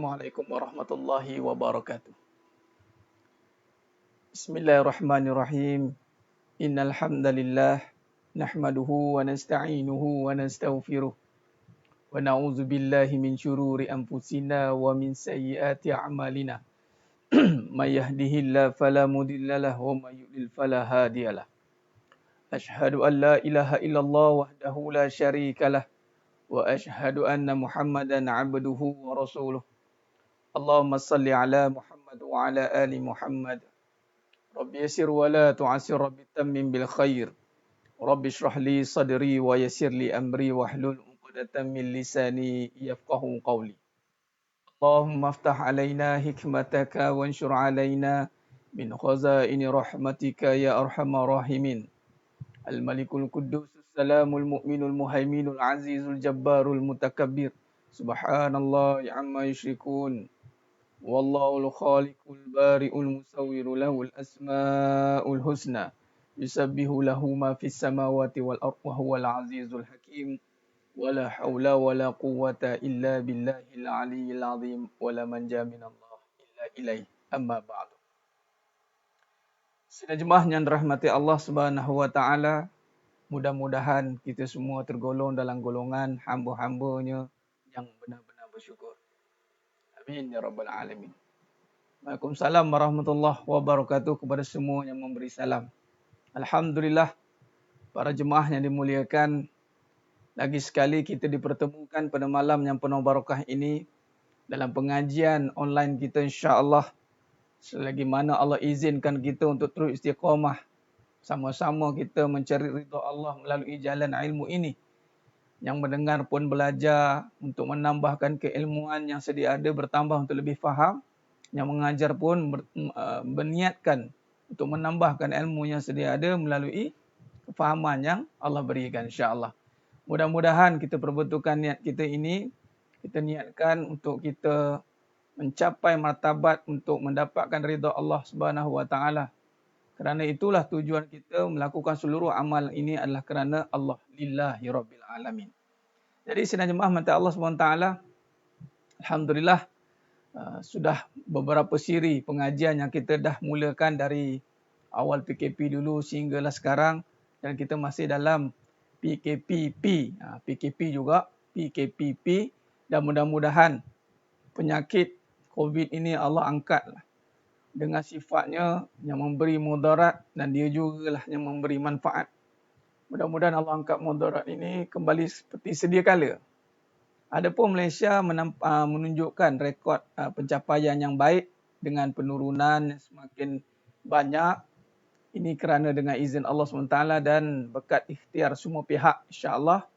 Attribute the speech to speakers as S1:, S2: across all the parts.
S1: Assalamualaikum warahmatullahi wabarakatuh. Bismillahirrahmanirrahim. Innal hamdalillah nahmaduhu wa nasta'inuhu wa nastaghfiruh wa na'udzu billahi min syururi anfusina wa min sayyiati a'malina. May yahdihillahu fala mudhillalah wa may yudlil fala hadiyalah. Asyhadu an la ilaha illallah wahdahu la syarikalah wa asyhadu anna Muhammadan 'abduhu wa rasuluh. Allahumma salli ala Muhammad wa ala ali Muhammad. Rabbi yassir wa la tu'assir, Rabbi tammim bil khair. Rabbi shrah li sadri wa yassir li amri wahlul 'uqdatam min lisani yafqahu qawli. Allahumma aftah alaina hikmataka wanshur alaina min khazaini rahmatika ya arhamar rahimin. Al-Malikul Quddus Salamul Mu'minul Muhaiminul Azizul Jabbarul Mutakabbir. Subhanallah amma yushrikun. Wallahul khaliqul bari'ul musawwiru lahul asma'ul husna. Yusabbihu lahu ma fis samawati wal ardh wa huwal azizul hakim. Wala haula wala quwwata illa billahil aliyyil azim. Wala manja minallah illa ilaih. Amma ba'du. Sidang jemaah yang dirahmati Allah Subhanahu wa taala, mudah-mudahan kita semua tergolong dalam golongan hamba-hambanya yang benar-benar bersyukur. Amin ya rabbal alamin. Waalaikumsalam warahmatullahi wabarakatuh kepada semua yang memberi salam. Alhamdulillah, para jemaah yang dimuliakan, lagi sekali kita dipertemukan pada malam yang penuh barakah ini dalam pengajian online kita, insya-Allah. Selagi mana Allah izinkan kita untuk terus istiqamah, sama-sama kita mencari ridha Allah melalui jalan ilmu ini. Yang mendengar pun belajar untuk menambahkan keilmuan yang sedia ada, bertambah untuk lebih faham. Yang mengajar pun berniatkan untuk menambahkan ilmu yang sedia ada melalui kefahaman yang Allah berikan, insya-Allah. Mudah-mudahan kita perbetulkan niat kita ini, kita niatkan untuk kita mencapai martabat untuk mendapatkan ridha Allah Subhanahu wa taala. Kerana itulah tujuan kita melakukan seluruh amal ini adalah kerana Allah, lillahi rabbil alamin. Jadi sidang jemaah mata Allah SWT, alhamdulillah sudah beberapa siri pengajian yang kita dah mulakan dari awal PKP dulu sehinggalah sekarang, dan kita masih dalam PKPP. PKP juga, PKPP, dan mudah-mudahan penyakit COVID ini Allah angkatlah dengan sifatnya yang memberi mudarat, dan dia jugalah yang memberi manfaat. Mudah-mudahan Allah angkat mudarat ini kembali seperti sedia kala. Adapun Malaysia menunjukkan rekod pencapaian yang baik dengan penurunan yang semakin banyak. Ini kerana dengan izin Allah SWT dan berkat ikhtiar semua pihak, insya-Allah.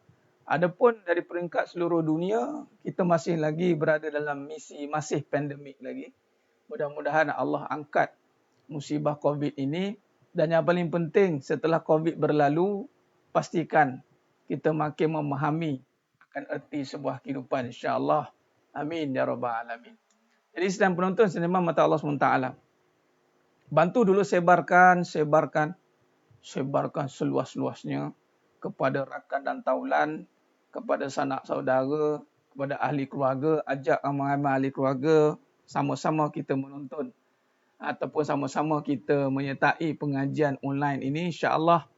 S1: Adapun dari peringkat seluruh dunia, kita masih lagi berada dalam misi masih pandemik lagi. Mudah-mudahan Allah angkat musibah COVID ini, dan yang paling penting setelah COVID berlalu, pastikan kita makin memahami akan erti sebuah kehidupan, insya-Allah. Amin ya rabbal alamin. Jadi sedang penonton, sedang mata Allah SWT, bantu dulu sebarkan seluas-luasnya kepada rakan dan taulan, kepada sanak saudara, kepada ahli keluarga. Ajak ramai-ramai ahli keluarga, sama-sama kita menonton ataupun sama-sama kita menyertai pengajian online ini, insya-Allah.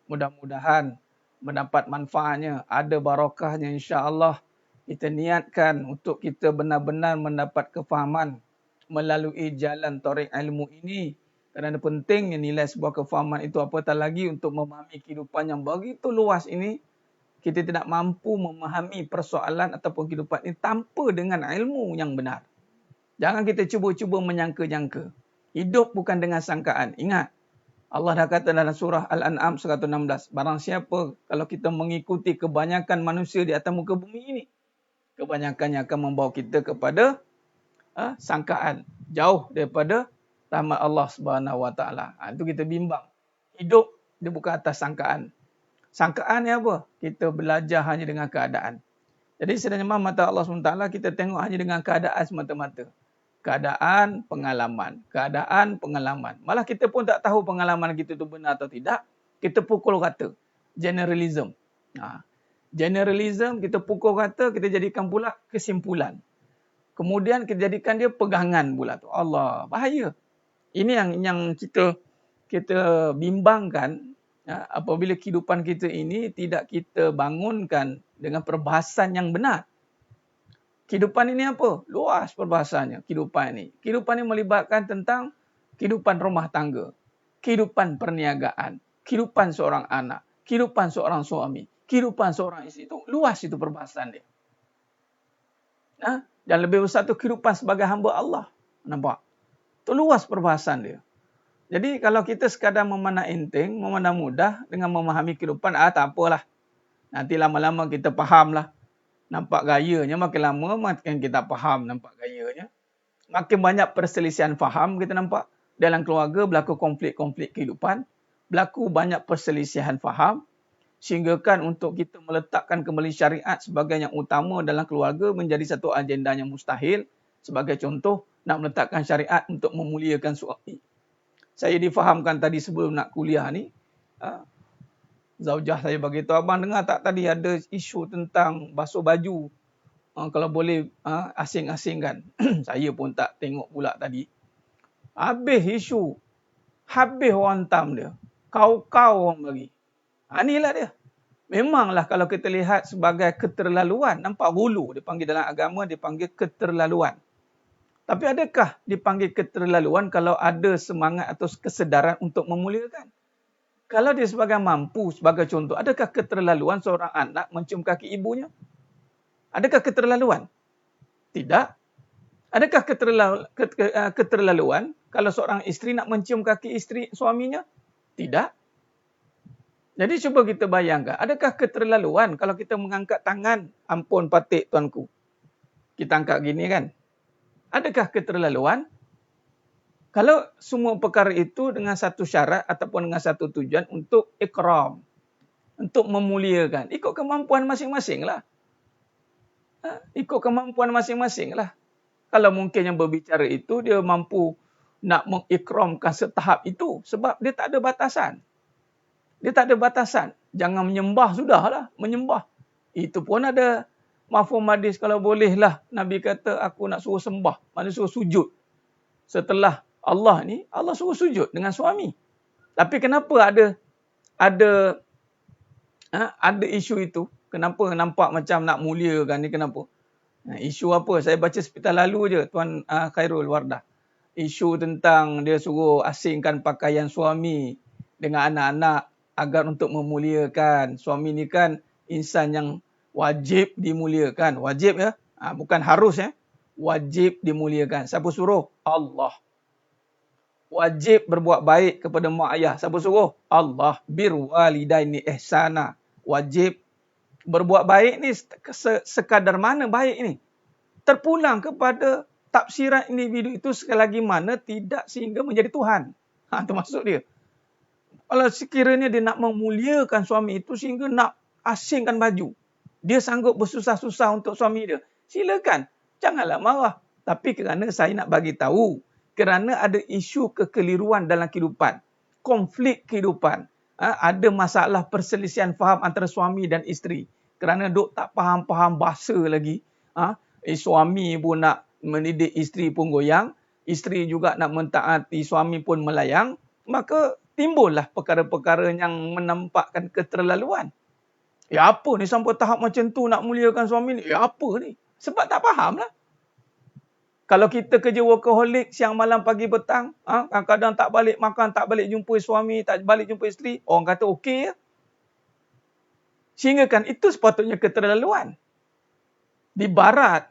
S1: Mudah-mudahan mendapat manfaatnya, ada barakahnya, insya-Allah. Kita niatkan untuk kita benar-benar mendapat kefahaman melalui jalan tarik ilmu ini. Kerana pentingnya nilai sebuah kefahaman itu, apatah lagi untuk memahami kehidupan yang begitu luas ini. Kita tidak mampu memahami persoalan ataupun kehidupan ini tanpa dengan ilmu yang benar. Jangan kita cuba-cuba menyangka-nyangka. Hidup bukan dengan sangkaan. Ingat, Allah dah kata dalam surah Al-An'am 116, barang siapa kalau kita mengikuti kebanyakan manusia di atas muka bumi ini, kebanyakannya akan membawa kita kepada sangkaan, jauh daripada rahmat Allah Subhanahu wa taala. Itu kita bimbang. Hidup dia bukan atas sangkaan. Sangkaan ni apa? Kita belajar hanya dengan keadaan. Jadi sedang mata Allah SWT, kita tengok hanya dengan keadaan semata-mata. Keadaan, pengalaman. Malah kita pun tak tahu pengalaman kita tu benar atau tidak. Kita pukul rata. Generalism. Generalism, kita pukul rata, kita jadikan pula kesimpulan. kemudian kita jadikan dia pegangan pula tu. Allah, bahaya. Ini yang kita bimbangkan, apabila kehidupan kita ini tidak kita bangunkan dengan perbahasan yang benar. Kehidupan ini apa? Luas perbahasannya kehidupan ini. Kehidupan ini melibatkan tentang kehidupan rumah tangga, kehidupan perniagaan, kehidupan seorang anak, kehidupan seorang suami, kehidupan seorang isteri. Itu luas itu perbahasan dia. Dan lebih besar tu kehidupan sebagai hamba Allah. Nampak? Itu luas perbahasan dia. Jadi kalau kita sekadar memandang enteng, memandang mudah dengan memahami kehidupan, tak apalah. Nanti lama-lama kita fahamlah. Nampak gayanya, makin lama makin kita faham nampak gayanya. Makin banyak perselisihan faham kita nampak. Dalam keluarga berlaku konflik-konflik kehidupan. Berlaku banyak perselisihan faham. Sehinggakan untuk kita meletakkan kembali syariat sebagai yang utama dalam keluarga menjadi satu agenda yang mustahil. Sebagai contoh, nak meletakkan syariat untuk memuliakan suami. Saya difahamkan tadi sebelum nak kuliah ni, zaujah saya beritahu, abang dengar tak tadi ada isu tentang basuh baju, kalau boleh asing-asingkan. Saya pun tak tengok pula tadi. Habis isu, habis orang tam dia, kau-kau orang bagi. Inilah dia. Memanglah kalau kita lihat sebagai keterlaluan, nampak hulu, dipanggil dalam agama, dipanggil keterlaluan. Tapi adakah dipanggil keterlaluan kalau ada semangat atau kesedaran untuk memuliakan? Kalau dia sebagai mampu, sebagai contoh, adakah keterlaluan seorang anak mencium kaki ibunya? Adakah keterlaluan? Tidak. Adakah keterlaluan kalau seorang isteri nak mencium kaki isteri suaminya? Tidak. Jadi cuba kita bayangkan, adakah keterlaluan kalau kita mengangkat tangan, ampun patik tuanku. Kita angkat gini kan? Adakah keterlaluan? Kalau semua perkara itu dengan satu syarat ataupun dengan satu tujuan untuk ikram, untuk memuliakan. Ikut kemampuan masing-masing lah. Ikut kemampuan masing-masing lah. Kalau mungkin yang berbicara itu, dia mampu nak mengikramkan setahap itu. Sebab dia tak ada batasan. Dia tak ada batasan. Jangan menyembah, sudahlah. Menyembah. Itu pun ada mafhum hadis, kalau bolehlah Nabi kata aku nak suruh sembah, maknanya suruh sujud. Setelah Allah ni, Allah suruh sujud dengan suami. Tapi kenapa ada isu itu? Kenapa nampak macam nak muliakan ni, kenapa? Isu apa? Saya baca sepital lalu je, Tuan Khairul Wardah. Isu tentang dia suruh asingkan pakaian suami dengan anak-anak agar untuk memuliakan. Suami ni kan insan yang wajib dimuliakan. Wajib ya. Bukan harus ya. Wajib dimuliakan. Siapa suruh? Allah. Wajib berbuat baik kepada mak ayah. Siapa suruh? Allah. Birwalidaini ihsana. Wajib berbuat baik ni sekadar mana baik ni? Terpulang kepada tafsiran individu itu sekali lagi mana tidak sehingga menjadi Tuhan. Itu maksud dia. Kalau sekiranya dia nak memuliakan suami itu sehingga nak asingkan baju, dia sanggup bersusah-susah untuk suami dia, silakan. Janganlah marah. Tapi kerana saya nak bagi tahu, kerana ada isu kekeliruan dalam kehidupan, konflik kehidupan, ada masalah perselisihan faham antara suami dan isteri. Kerana duk tak faham-faham bahasa lagi, suami pun nak mendidik isteri pun goyang, isteri juga nak mentaati suami pun melayang, maka timbullah perkara-perkara yang menampakkan keterlaluan. Ya apa ni sampai tahap macam tu nak muliakan suami ni? Ya apa ni? Sebab tak faham lah. Kalau kita kerja workaholic siang malam pagi petang, kadang-kadang tak balik makan, tak balik jumpa suami, tak balik jumpa isteri, orang kata okey ya. Sehingga kan itu sepatutnya keterlaluan. Di barat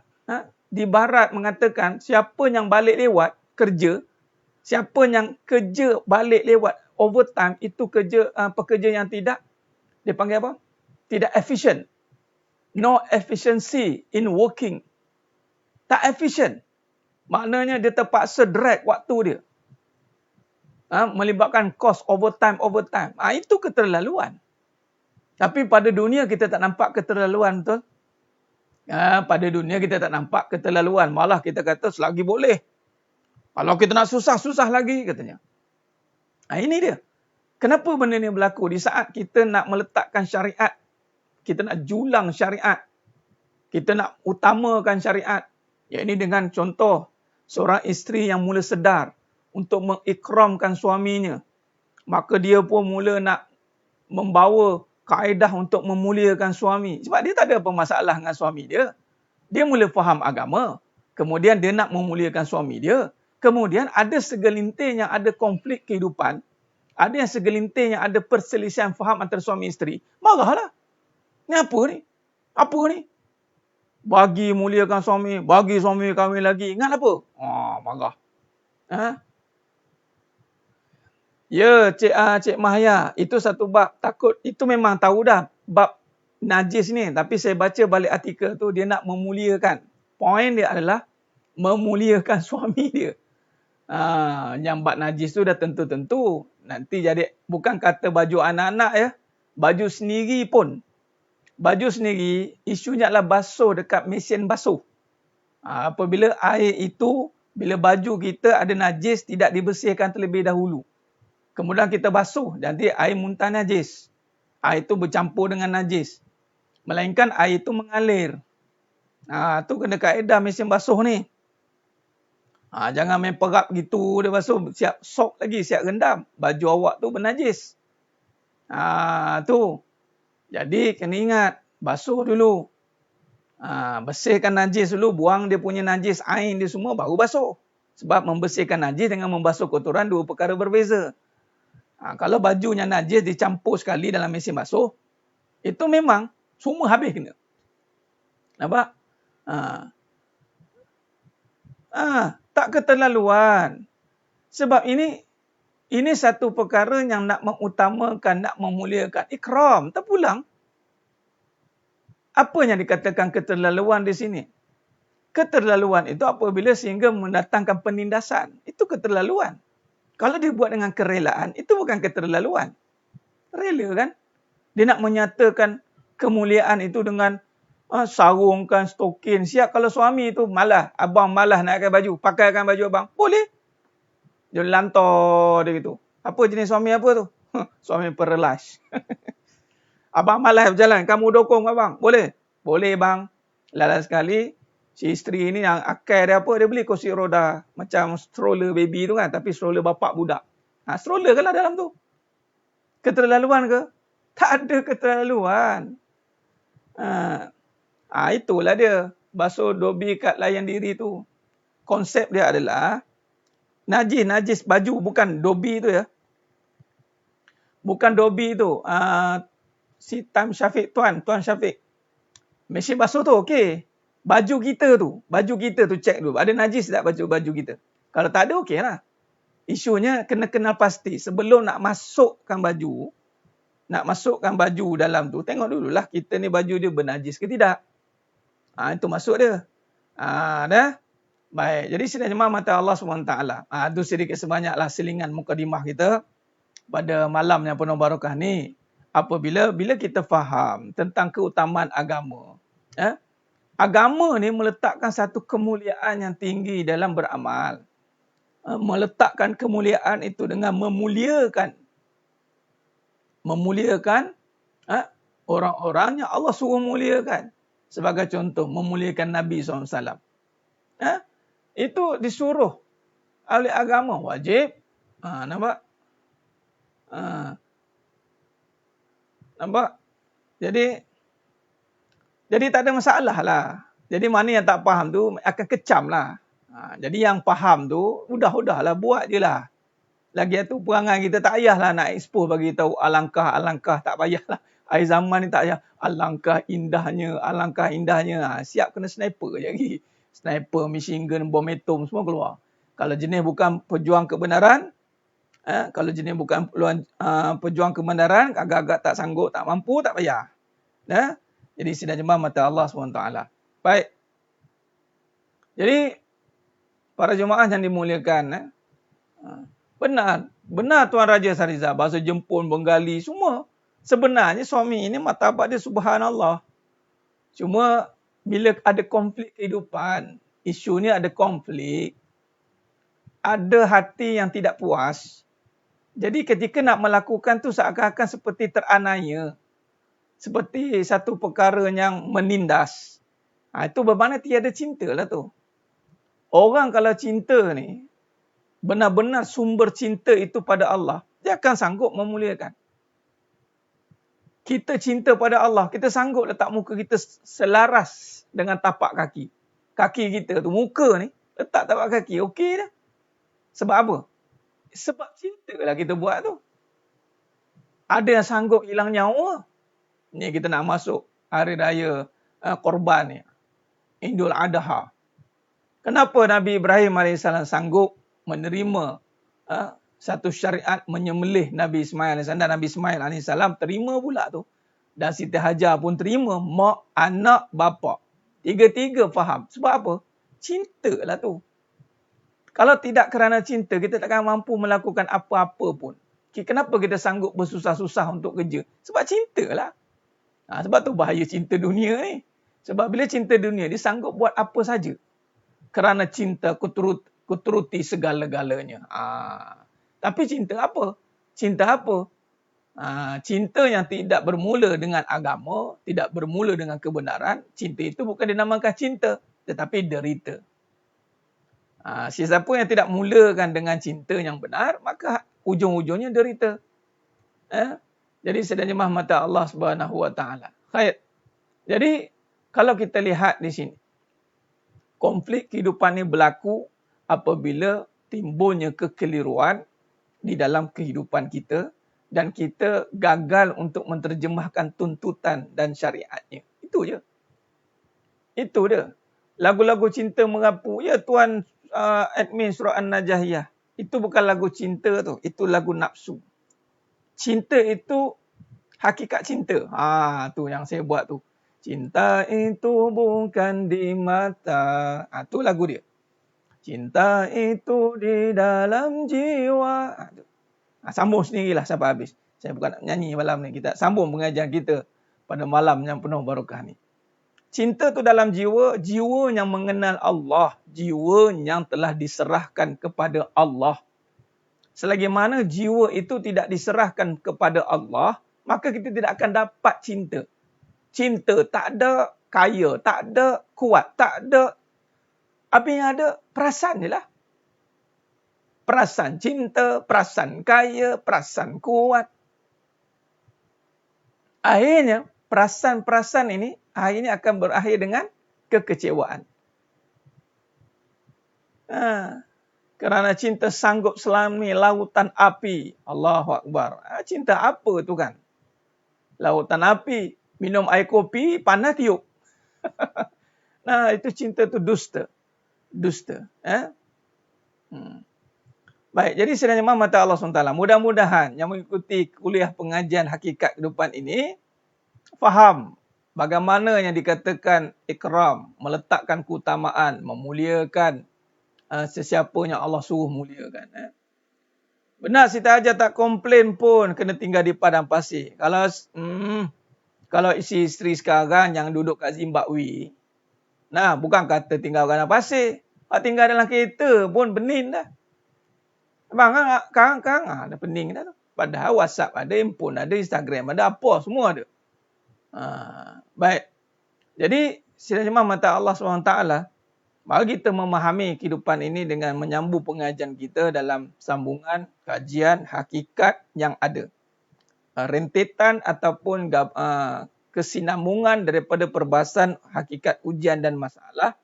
S1: mengatakan siapa yang balik lewat kerja, siapa yang kerja balik lewat overtime, itu pekerja yang tidak, dia panggil apa? Tidak efisien. No efficiency in working. Tak efisien. Maknanya dia terpaksa drag waktu dia. Melibatkan kos overtime. Itu keterlaluan. Tapi pada dunia kita tak nampak keterlaluan, betul? Pada dunia kita tak nampak keterlaluan. Malah kita kata selagi boleh. Kalau kita nak susah lagi katanya. Ini dia. Kenapa benda ni berlaku? Di saat kita nak meletakkan syariat, kita nak julang syariat, kita nak utamakan syariat, Yakni dengan contoh seorang isteri yang mula sedar untuk mengikramkan suaminya, maka dia pun mula nak membawa kaedah untuk memuliakan suami. Sebab dia tak ada apa masalah dengan suami dia. Dia mula faham agama. Kemudian dia nak memuliakan suami dia. Kemudian ada segelintir yang ada konflik kehidupan. Ada yang segelintir yang ada perselisihan faham antara suami isteri. Marahlah. Ni apa ni? Apa ni? Bagi muliakan suami, bagi suami kahwin lagi. Ingat apa? Marah. Ya, Cik Mahya, itu satu bab. Takut, itu memang tahu dah bab najis ni. Tapi saya baca balik artikel tu, dia nak memuliakan. Poin dia adalah memuliakan suami dia. Yang bab najis tu dah tentu-tentu. Nanti jadi, bukan kata baju anak-anak ya. Baju sendiri pun. Baju sendiri, isunya adalah basuh dekat mesin basuh. Apabila air itu, bila baju kita ada najis, tidak dibersihkan terlebih dahulu. Kemudian kita basuh, nanti air muntah najis. Air itu bercampur dengan najis. Melainkan air itu mengalir. Tu kena kaedah mesin basuh ni. Jangan main perap gitu dia basuh. Siap sok lagi, siap rendam. Baju awak tu bernajis. Tu. Jadi kena ingat, basuh dulu. Bersihkan najis dulu, buang dia punya najis, air dia semua, baru basuh. Sebab membersihkan najis dengan membasuh kotoran dua perkara berbeza. Kalau bajunya najis dicampur sekali dalam mesin basuh, itu memang semua habis kena. Nampak? Tak keterlaluan. Sebab ini satu perkara yang nak mengutamakan, nak memuliakan ikram. Terpulang. Apa yang dikatakan keterlaluan di sini? Keterlaluan itu apabila sehingga mendatangkan penindasan. Itu keterlaluan. Kalau dia buat dengan kerelaan, itu bukan keterlaluan. Rela kan? Dia nak menyatakan kemuliaan itu dengan sarungkan, stokin. Siap kalau suami itu malas. Abang malas nak pakai baju. Pakaikan baju abang. Boleh. Dia lantar dia gitu. Apa jenis suami apa tu? Suami perelas. Abang malas berjalan. Kamu dokong abang. Boleh. Boleh bang. Lalas sekali. Si isteri ni yang akal dia apa, dia beli kursi roda. Macam stroller baby tu kan. Tapi stroller bapak budak. Stroller kan lah dalam tu. Keterlaluan ke? Tak ada keterlaluan. Itulah dia. Basuh dobi kat layan diri tu. Konsep dia adalah najis baju. Bukan dobi tu ya. Bukan dobi tu. Si Tam Syafiq, Tuan Syafiq. Mesin basuh tu okey. Baju kita tu cek dulu. Ada najis tak baju kita? Kalau tak ada, okey lah. Isunya kena kenal pasti. Sebelum nak masukkan baju dalam tu, tengok dululah kita ni baju dia bernajis ke tidak. Itu masuk dia. Dah? Baik. Jadi sidang jemaah mata Allah SWT. Itu sedikit sebanyaklah selingan mukadimah kita pada malam yang penuh barakah ni. Apabila kita faham tentang keutamaan agama. Agama ni meletakkan satu kemuliaan yang tinggi dalam beramal. Meletakkan kemuliaan itu dengan memuliakan orang-orang yang Allah suruh muliakan. Sebagai contoh, memuliakan Nabi SAW. Itu disuruh oleh agama. Wajib. Nampak? Nampak? Jadi tak ada masalah lah. Jadi mana yang tak faham tu akan kecam lah. Jadi yang faham tu, udah-udahlah buat je lah. Lagi tu perangai kita tak payahlah nak expose bagi tahu alangkah, tak payahlah. Akhir zaman ni tak payah. Alangkah indahnya. Siap kena sniper je lagi. Sniper, machine gun, bom atom semua keluar. Kalau jenis bukan pejuang kebenaran, pejuang kebenaran, agak-agak tak sanggup, tak mampu, tak payah. Jadi sidang jemaah mata Allah SWT. Baik. Jadi para jemaah yang dimuliakan, benar Tuan Raja Sariza, bahasa Jepun, Bengali semua. Sebenarnya suami ini martabat dia subhanallah. Cuma bila ada konflik kehidupan, isunya ada konflik, ada hati yang tidak puas. Jadi ketika nak melakukan tu seakan-akan seperti teranaya. Seperti satu perkara yang menindas. Itu bermakna tiada cinta lah tu. Orang kalau cinta ni, benar-benar sumber cinta itu pada Allah, dia akan sanggup memuliakan. Kita cinta pada Allah, kita sanggup letak muka kita selaras dengan tapak kaki. Kaki kita tu, muka ni, letak tapak kaki, okey dah. Sebab apa? Sebab cinta lah kita buat tu. Ada yang sanggup hilang nyawa. Ni kita nak masuk hari raya Korban ni. Idul Adha. Kenapa Nabi Ibrahim AS sanggup menerima satu syariat menyembelih Nabi Ismail AS, dan Nabi Ismail AS terima pula tu. Dan Siti Hajar pun terima, mak, anak, bapa. Tiga-tiga faham. Sebab apa? Cinta lah tu. Kalau tidak kerana cinta, kita takkan mampu melakukan apa-apa pun. Kenapa kita sanggup bersusah-susah untuk kerja? Sebab cinta lah. Sebab tu bahaya cinta dunia ni. Sebab bila cinta dunia, dia sanggup buat apa saja. Kerana cinta kuturuti segala-galanya. Tapi cinta apa? Cinta apa? Cinta yang tidak bermula dengan agama, tidak bermula dengan kebenaran. Cinta itu bukan dinamakan cinta, tetapi derita. Siapa yang tidak mulakan dengan cinta yang benar, maka ujung-ujungnya derita. Jadi sedang jemaah mata Allah Subhanahu Wa Taala. Khair. Jadi kalau kita lihat di sini, konflik kehidupan ini berlaku apabila timbulnya kekeliruan di dalam kehidupan kita dan kita gagal untuk menterjemahkan tuntutan dan syariatnya. Itu je. Itu dia. Lagu-lagu cinta merapu. Ya Tuan admin surah An-Najahiyah. Itu bukan lagu cinta tu. Itu lagu nafsu. Cinta itu hakikat cinta. Tu yang saya buat tu. Cinta itu bukan di mata. Tu lagu dia. Cinta itu di dalam jiwa. Sambung sendirilah sampai habis. Saya bukan nak nyanyi malam ni. Kita sambung pengajian kita pada malam yang penuh barakah ni. Cinta tu dalam jiwa, jiwa yang mengenal Allah, jiwa yang telah diserahkan kepada Allah. Selagi mana jiwa itu tidak diserahkan kepada Allah, maka kita tidak akan dapat cinta. Cinta tak ada kaya, tak ada kuat, tak ada. Apa yang ada? Perasaan je lah. Perasaan cinta, perasaan kaya, perasaan kuat. Akhirnya, perasaan-perasaan ini akhirnya akan berakhir dengan kekecewaan. Kerana cinta sanggup selami lautan api. Allahu Akbar. Cinta apa tu kan? Lautan api. Minum air kopi, panas tiup. Itu cinta tu dusta. Dusta. Baik, jadi sedang jemaah mata Allah SWT. Mudah-mudahan yang mengikuti kuliah pengajian hakikat kehidupan ini faham bagaimana yang dikatakan ikram, meletakkan keutamaan, memuliakan sesiapa yang Allah suruh muliakan. Benar Siti Hajar tak komplain pun kena tinggal di padang pasir. Kalau isteri sekarang yang duduk kat Zimbabwe, bukan kata tinggal padang pasir. Tinggal dalam kereta pun bening dah. Abang kang dah pening dah tu. Padahal WhatsApp ada, handphone ada, Instagram ada, apa semua ada. Baik. Jadi sidang jemaah mata Allah SWT, mari kita memahami kehidupan ini dengan menyambung pengajian kita dalam sambungan kajian hakikat yang ada. Rentetan ataupun kesinambungan daripada perbahasan hakikat ujian dan masalah.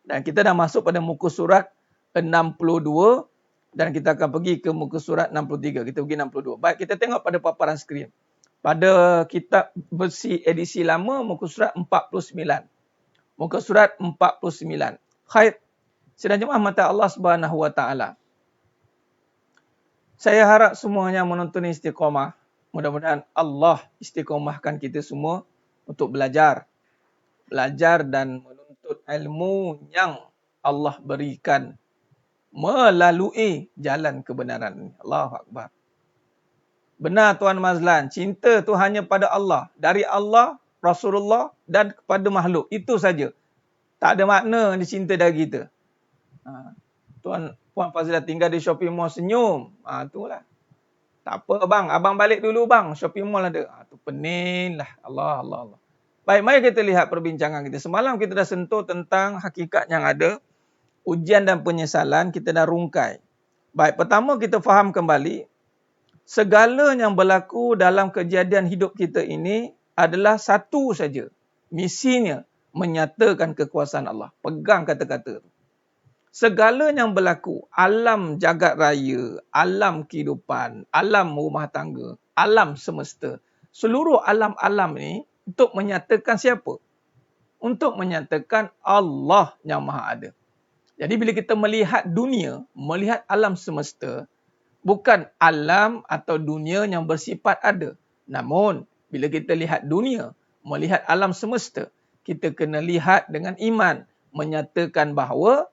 S1: Dan kita dah masuk pada muka surat 62 dan kita akan pergi ke muka surat 63. Kita pergi 62. Baik, kita tengok pada paparan skrin. Pada kitab versi edisi lama, muka surat 49. Muka surat 49. Khair. Sidang jemaah mata Allah Subhanahu Wa Taala. Saya harap semuanya menuntut istiqamah. Mudah-mudahan Allah istiqamahkan kita semua untuk belajar. Belajar dan menuntut ilmu yang Allah berikan melalui jalan kebenaran ini. Allahu Akbar. Benar Tuan Mazlan, cinta tu hanya pada Allah. Dari Allah, Rasulullah dan kepada makhluk. Itu saja. Tak ada makna dia cinta dari kita. Puan Fazilah tinggal di shopping mall senyum. Itulah. Tak apa bang, abang balik dulu bang. Shopping mall ada. Tu pening lah. Allah. Baik, mari kita lihat perbincangan kita. Semalam kita dah sentuh tentang hakikat yang ada. ujian dan penyesalan kita dah rungkai. Baik, pertama kita faham kembali, segala yang berlaku dalam kejadian hidup kita ini adalah satu saja. Misinya menyatakan kekuasaan Allah. Pegang kata-kata tu. Segala yang berlaku, alam jagat raya, alam kehidupan, alam rumah tangga, alam semesta, seluruh alam-alam ni untuk menyatakan siapa? Untuk menyatakan Allah yang Maha Ada. Jadi bila kita melihat dunia, melihat alam semesta, bukan alam atau dunia yang bersifat ada. Namun, bila kita lihat dunia, melihat alam semesta, kita kena lihat dengan iman, menyatakan bahawa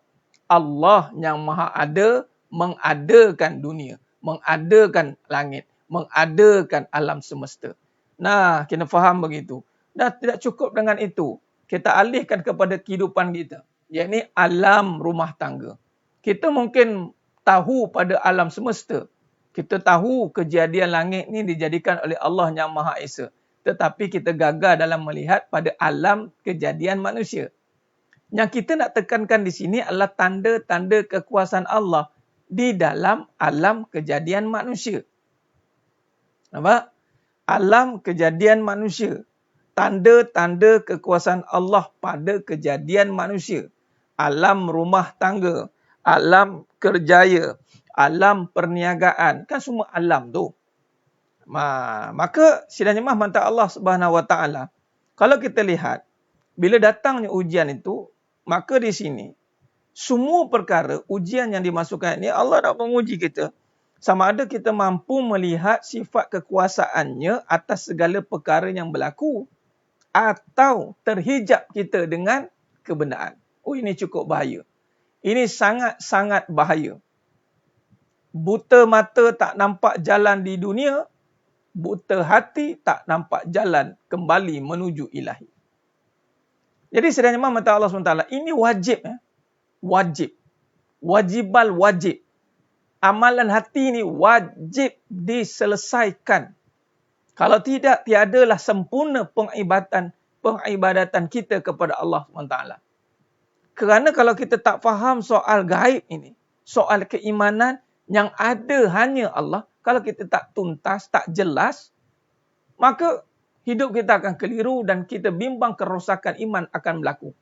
S1: Allah yang Maha Ada mengadakan dunia, mengadakan langit, mengadakan alam semesta. Nah, kena faham begitu. Dah tidak cukup dengan itu. Kita alihkan kepada kehidupan kita, yakni alam rumah tangga. Kita mungkin tahu pada alam semesta. Kita tahu kejadian langit ni dijadikan oleh Allah yang Maha Esa. Tetapi kita gagal dalam melihat pada alam kejadian manusia. Yang kita nak tekankan di sini adalah tanda-tanda kekuasaan Allah di dalam alam kejadian manusia. Nampak? Alam kejadian manusia. Tanda-tanda kekuasaan Allah pada kejadian manusia. Alam rumah tangga, alam kerjaya, alam perniagaan. Kan semua alam tu. Maka sidang jemaah mantap Allah Subhanahu Wa Taala. Kalau kita lihat, bila datangnya ujian itu, maka di sini, semua perkara ujian yang dimasukkan ini, Allah nak menguji kita. Sama ada kita mampu melihat sifat kekuasaannya atas segala perkara yang berlaku. Atau terhijab kita dengan kebenaran. Oh, ini cukup bahaya. Ini sangat-sangat bahaya. Buta mata tak nampak jalan di dunia. Buta hati tak nampak jalan kembali menuju ilahi. Jadi sedang jemaah mata Allah SWT, ini wajib. Wajib. Wajibal wajib. Amalan hati ini wajib diselesaikan. Kalau tidak, tiadalah sempurna pengibadatan kita kepada Allah SWT. Kerana kalau kita tak faham soal gaib ini, soal keimanan yang ada hanya Allah, kalau kita tak tuntas, tak jelas, maka hidup kita akan keliru dan kita bimbang kerosakan iman akan berlaku.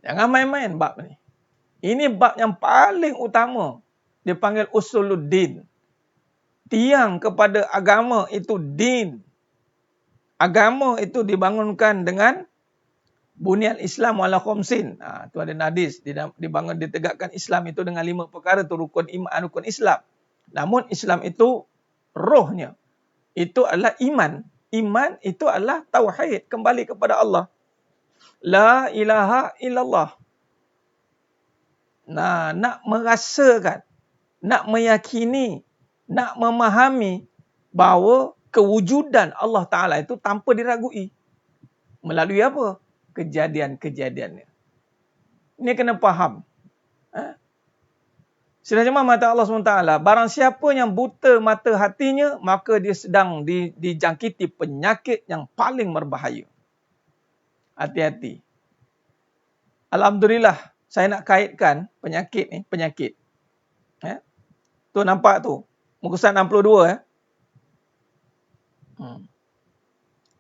S1: Jangan main-main bab ni. Ini bab yang paling utama. Dipanggil usuluddin. Tiang kepada agama itu din. Agama itu dibangunkan dengan bunyan Islam wala khamsin. Tu ada hadis. Dibangun, ditegakkan Islam itu dengan 5 perkara. Itu rukun iman, rukun Islam. Namun Islam itu rohnya. Itu adalah iman. Iman itu adalah tauhid. Kembali kepada Allah. La ilaha illallah. Nah, nak merasakan, nak meyakini, nak memahami bahawa kewujudan Allah Ta'ala itu tanpa diragui. Melalui apa? Kejadian-kejadiannya. Ini kena faham. Sedang jemaah mata Allah SWT, barang siapa yang buta mata hatinya, maka dia sedang dijangkiti penyakit yang paling berbahaya. Hati-hati. Alhamdulillah, saya nak kaitkan penyakit ni, penyakit. Tu nampak tu. Muka surat 62.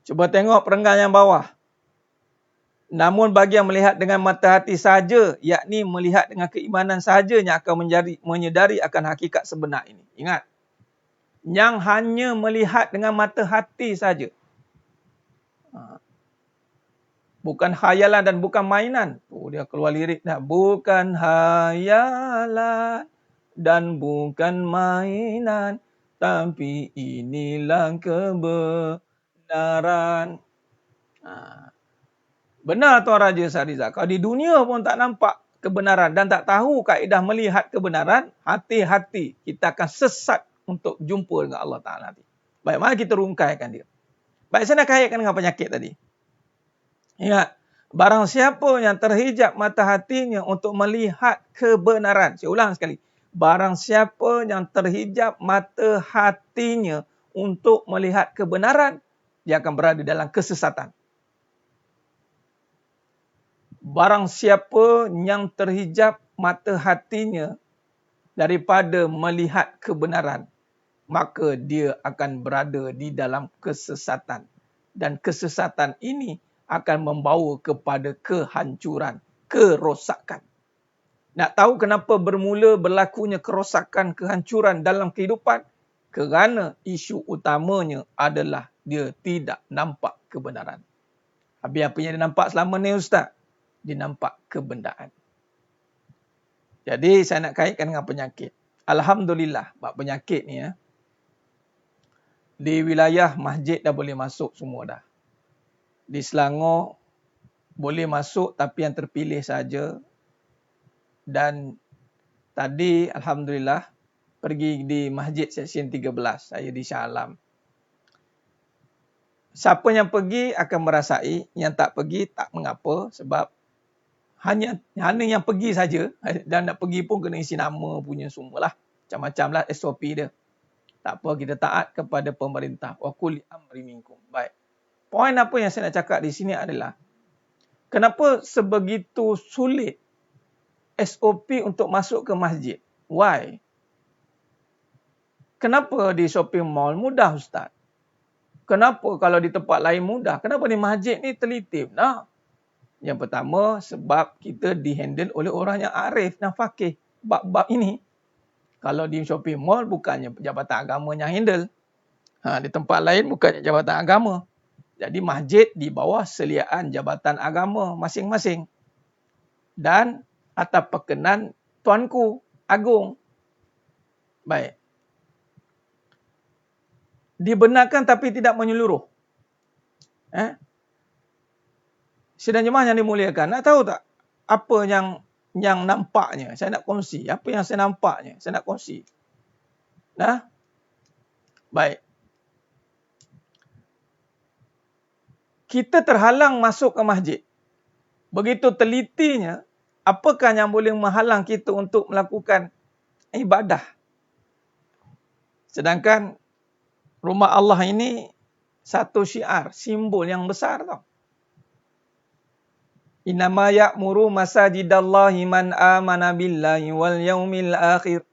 S1: Cuba tengok perenggan yang bawah. Namun bagi yang melihat dengan mata hati sahaja, yakni melihat dengan keimanan sahaja yang akan menyedari akan hakikat sebenar ini. Ingat. Yang hanya melihat dengan mata hati sahaja. Bukan khayalan dan bukan mainan. Dia keluar lirik dah. Bukan khayalan dan bukan mainan. Tapi inilah kebenaran. Benar Tuan Raja Sahrizal. Kalau di dunia pun tak nampak kebenaran dan tak tahu kaedah melihat kebenaran, hati-hati kita akan sesat untuk jumpa dengan Allah Ta'ala. Baik, mari kita rungkaikan dia. Baik, saya nak kaitkan dengan penyakit tadi. Ingat, barang siapa yang terhijab mata hatinya untuk melihat kebenaran. Saya ulang sekali. Barang siapa yang terhijab mata hatinya untuk melihat kebenaran, dia akan berada dalam kesesatan. barang siapa yang terhijab mata hatinya daripada melihat kebenaran, maka dia akan berada di dalam kesesatan. Dan kesesatan ini akan membawa kepada kehancuran, kerosakan. Nak tahu kenapa bermula berlakunya kerosakan, kehancuran dalam kehidupan? Kerana isu utamanya adalah dia tidak nampak kebenaran. Habis apa yang dia nampak selama ni Ustaz? Dia nampak kebendaan. Jadi saya nak kaitkan dengan penyakit. Alhamdulillah, bab penyakit ni di wilayah masjid dah boleh masuk semua dah. Di Selangor boleh masuk tapi yang terpilih saja. Dan tadi Alhamdulillah pergi di masjid Seksyen 13, saya di Shah Alam. Siapa yang pergi akan merasai, yang tak pergi tak mengapa sebab hanya yang pergi saja, dan nak pergi pun kena isi nama punya semualah. Macam-macam lah SOP dia. Tak apa, kita taat kepada pemerintah. Wa kulli amri minkum. Baik. Poin apa yang saya nak cakap di sini adalah kenapa sebegitu sulit SOP untuk masuk ke masjid? Why? Kenapa di shopping mall mudah Ustaz? Kenapa kalau di tempat lain mudah? Kenapa di masjid ni telitip? Nah, yang pertama sebab kita dihandle oleh orang yang arif dan faqih. Bab-bab ini. Kalau di shopping mall bukannya Jabatan Agama yang handle. Di tempat lain bukannya Jabatan Agama. Jadi masjid di bawah seliaan Jabatan Agama masing-masing. Dan atas perkenan Tuanku Agung. Baik. Dibenarkan tapi tidak menyeluruh. Sidang jemaah yang dimuliakan, nak tahu tak apa yang nampaknya? Saya nak kongsi. Apa yang saya nampaknya? Saya nak kongsi. Baik. Kita terhalang masuk ke masjid. Begitu telitinya, apakah yang boleh menghalang kita untuk melakukan ibadah? Sedangkan rumah Allah ini satu syiar, simbol yang besar tau. Innama ya'muru masajidallahi man amana billahi wal yaumil akhir.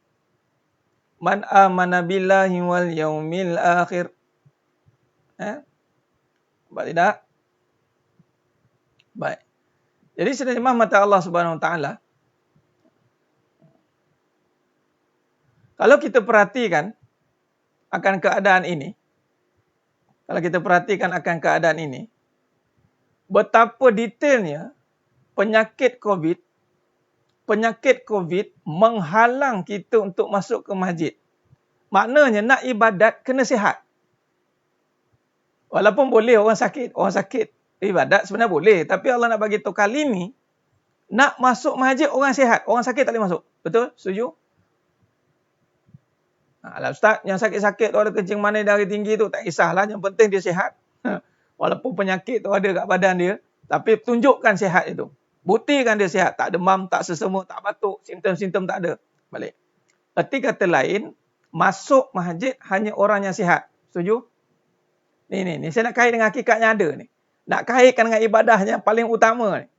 S1: Man amana billahi wal yaumil akhir. Nampak tidak? Baik. Jadi sedang jemaah mata Allah Subhanahu Wa Taala. Kalau kita perhatikan akan keadaan ini, betapa detailnya penyakit COVID menghalang kita untuk masuk ke masjid. Maknanya nak ibadat kena sihat. Walaupun boleh orang sakit ibadat sebenarnya boleh. Tapi Allah nak bagi tahu kali ni, nak masuk masjid orang sihat. Orang sakit tak boleh masuk. Betul? Setuju? Alah Ustaz, yang sakit-sakit tu ada kencing manis darah tinggi tu, tak kisahlah. Yang penting dia sihat. Walaupun penyakit tu ada kat badan dia, tapi tunjukkan sihat itu. Buktikan dia sihat. Tak demam, tak sesama, tak batuk. Simptom-simptom tak ada. Balik. Erti kata lain, masuk masjid hanya orang yang sihat. Setuju? Ni. Saya nak kait dengan hakikat yang ada ni. Nak kaitkan dengan ibadah yang paling utama ni.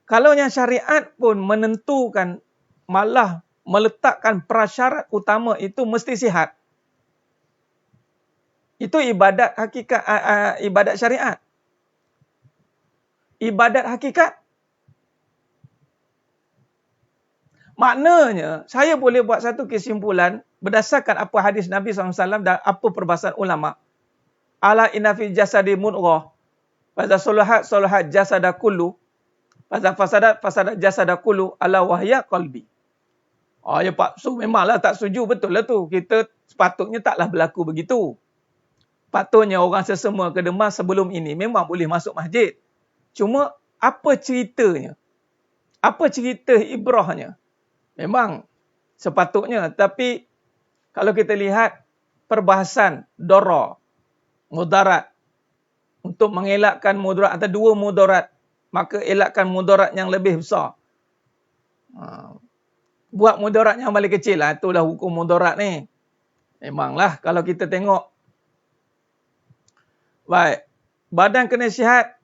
S1: Kalau yang syariat pun menentukan, malah meletakkan prasyarat utama itu mesti sihat. Itu ibadat hakikat, ibadat syariat. Ibadat hakikat. Maknanya, saya boleh buat satu kesimpulan berdasarkan apa hadis Nabi SAW dan apa perbahasan ulama. Ala inna fi jasadi mudghah. Faza solahat jasada kullu. Faza fasadat jasada kullu ala wahya qalbi. Ya Pak, memanglah tak setuju, betul lah tu. Kita sepatutnya taklah berlaku begitu. Patutnya orang sesama kedemar sebelum ini memang boleh masuk masjid. Cuma apa ceritanya? Apa cerita ibrahnya? Memang sepatutnya. Tapi kalau kita lihat perbahasan dara, mudarat. Untuk mengelakkan mudarat atau dua mudarat, maka elakkan mudarat yang lebih besar. Buat mudarat yang paling kecil lah. Itulah hukum mudarat ni. Memanglah kalau kita tengok. Baik. Badan kena sihat.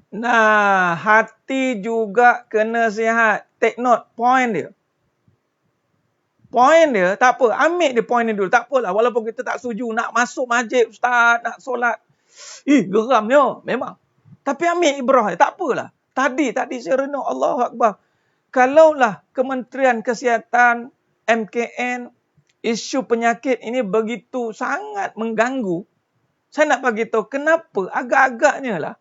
S1: Nah, hati juga kena sihat. Take note, point dia. Point dia, tak apa. Ambil dia point dia dulu. Tak apalah, walaupun kita tak setuju. Nak masuk masjid, ustaz, nak solat. Geramnya, memang. Tapi ambil ibrah, tak apalah. Tadi saya renung, Allahu Akbar. Kalaulah Kementerian Kesihatan, MKN, isu penyakit ini begitu sangat mengganggu, saya nak bagi tahu kenapa agak-agaknya lah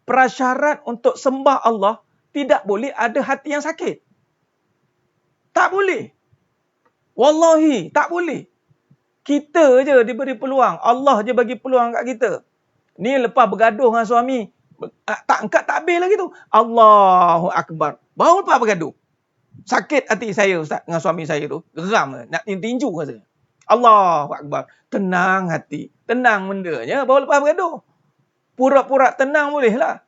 S1: prasyarat untuk sembah Allah tidak boleh ada hati yang sakit. Tak boleh. Wallahi, tak boleh. Kita je diberi peluang. Allah je bagi peluang kat kita. Ni lepas bergaduh dengan suami, tak angkat takbir lagi tu. Allahu Akbar. Baru lepas bergaduh. Sakit hati saya ustaz dengan suami saya tu. Geram, nak tinju rasanya. Allahu Akbar. Tenang hati. Tenang bendanya. Baru lepas bergaduh. Pura-pura tenang boleh lah.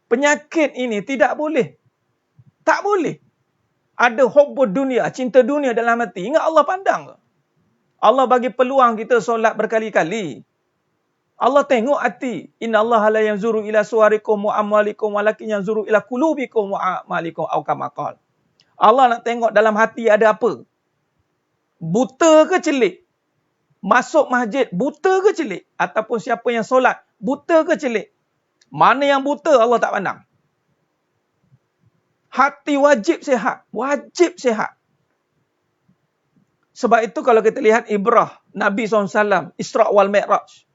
S1: Penyakit ini tidak boleh. Tak boleh. Ada hubbud dunia, cinta dunia dalam hati. Ingat Allah pandang ke? Allah bagi peluang kita solat berkali-kali. Allah tengok hati. Inna Allah la yanzuru ila suwarikum wa amwalikum walakin yanzuru ila qulubikum wa a'malikum aw kama qala. Allah nak tengok dalam hati ada apa. Buta ke celik? Masuk masjid buta ke celik? Ataupun siapa yang solat buta ke celik? Mana yang buta Allah tak pandang. Hati wajib sihat. Wajib sihat. Sebab itu kalau kita lihat ibrah Nabi SAW, Isra' wal Mi'raj.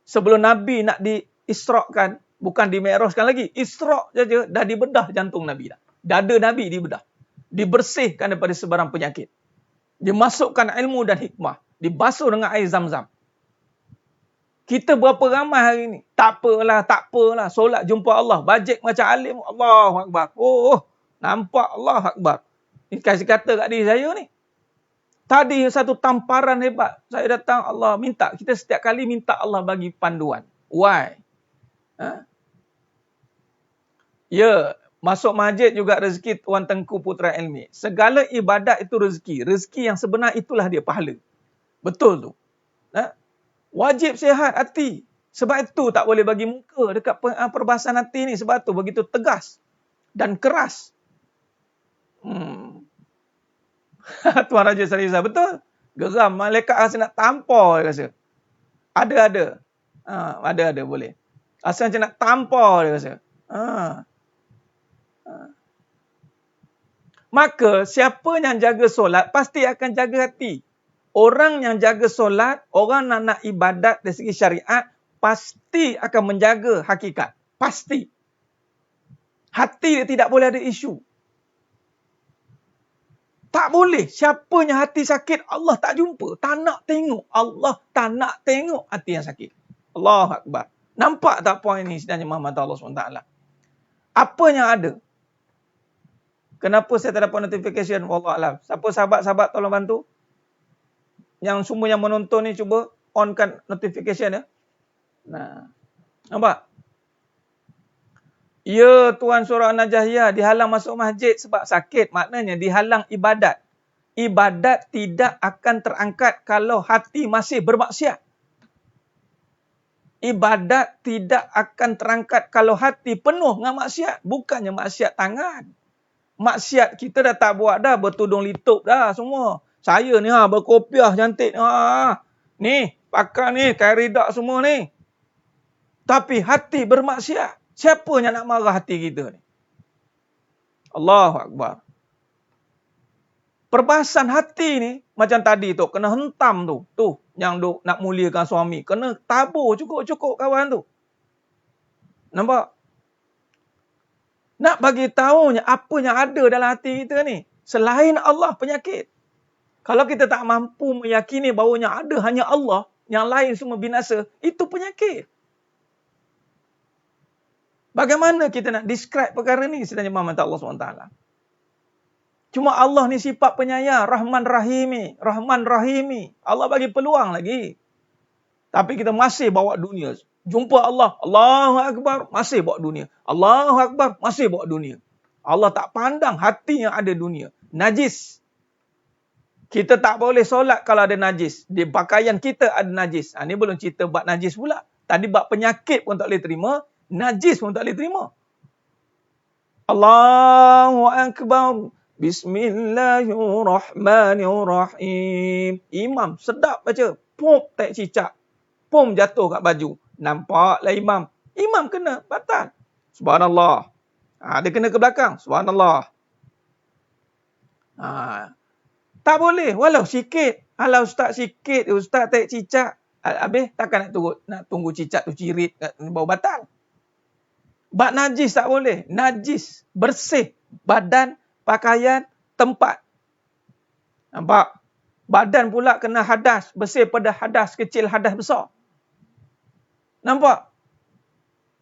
S1: Sebelum Nabi nak diisra'kan, bukan di-mi'rajkan lagi. Isra' saja dah dibedah jantung Nabi dah. Dada Nabi dibedah. Dibersihkan daripada sebarang penyakit. Dimasukkan ilmu dan hikmah. Dibasuh dengan air zam-zam. Kita berapa ramai hari ni? Tak apalah. Solat jumpa Allah. Bajet macam alim. Allahu Akbar. Nampak Allah Akbar. Ini kasih kata kat diri saya ni. Tadi satu tamparan hebat. Saya datang, Allah minta. Kita setiap kali minta Allah bagi panduan. Why? Ya, masuk masjid juga rezeki Tuan Tengku Putra Ilmi. Segala ibadat itu rezeki. Rezeki yang sebenar itulah dia pahala. Betul tu. Wajib sihat hati. Sebab itu tak boleh bagi muka dekat perbahasan hati ni. Sebab tu begitu tegas dan keras. Tuan Raja Sariza, betul? Geram, malaikat rasa nak tampar dia rasa. Ada. Ada boleh. Rasa macam nak tampar dia rasa. Maka siapa yang jaga solat pasti akan jaga hati. Orang yang jaga solat, orang nak ibadat dari segi syariat, pasti akan menjaga hakikat. Pasti. Hati dia tidak boleh ada isu. Tak boleh. Siapanya hati sakit, Allah tak jumpa. Tak nak tengok. Allah tak nak tengok hati yang sakit. Allahu Akbar. Nampak tak poin ini sebenarnya Muhammad Allah SWT? Apa yang ada? Kenapa saya tak dapat notification? Wallahualam. Siapa sahabat-sahabat tolong bantu? Yang semua yang menonton ni cuba onkan notification ya. Nah. Nampak? Ya, Tuan Surah Najahiyah dihalang masuk masjid sebab sakit. Maknanya dihalang ibadat. Ibadat tidak akan terangkat kalau hati masih bermaksiat. Ibadat tidak akan terangkat kalau hati penuh dengan maksiat. Bukannya maksiat tangan. Maksiat kita dah tak buat dah. Bertudung litup dah semua. Saya ni berkopiah cantik. Ni, pakai ni, kain ridak semua ni. Tapi hati bermaksiat. Siapa yang nak marah hati kita ni? Allahu Akbar. Perbahasan hati ni, macam tadi tu, kena hentam tu. Tu, yang duk nak muliakan suami. Kena tabur cukup-cukup kawan tu. Nampak? Nak bagi tahunya apa yang ada dalam hati kita ni. Selain Allah, penyakit. Kalau kita tak mampu meyakini bahawa yang ada hanya Allah, yang lain semua binasa, itu penyakit. Bagaimana kita nak describe perkara ni sebenarnya Muhammad Allah SWT? Cuma Allah ni sifat penyayang, Rahman Rahimi, Rahman Rahimi. Allah bagi peluang lagi. Tapi kita masih bawa dunia. Jumpa Allah, Allahu Akbar, masih bawa dunia. Allahu Akbar, masih bawa dunia. Allah tak pandang hati yang ada dunia. Najis. Kita tak boleh solat kalau ada najis. Di pakaian kita ada najis. Ini belum cerita bab najis pula. Tadi bab penyakit pun tak boleh terima. Najis pun tak boleh terima. Allahu Akbar. Bismillahirrahmanirrahim. Imam sedap baca. Pum tak cicak. Pum jatuh kat baju. Nampaklah imam. Imam kena batal. Subhanallah. Dia kena ke belakang. Subhanallah. Tak boleh. Walau sikit. Kalau ustaz sikit, ustaz tak cicak. Habis takkan nak tunggu cicak tu cirit baru batal. Bab najis tak boleh. Najis. Bersih. Badan, pakaian, tempat. Nampak? Badan pula kena hadas. Bersih pada hadas kecil, hadas besar. Nampak?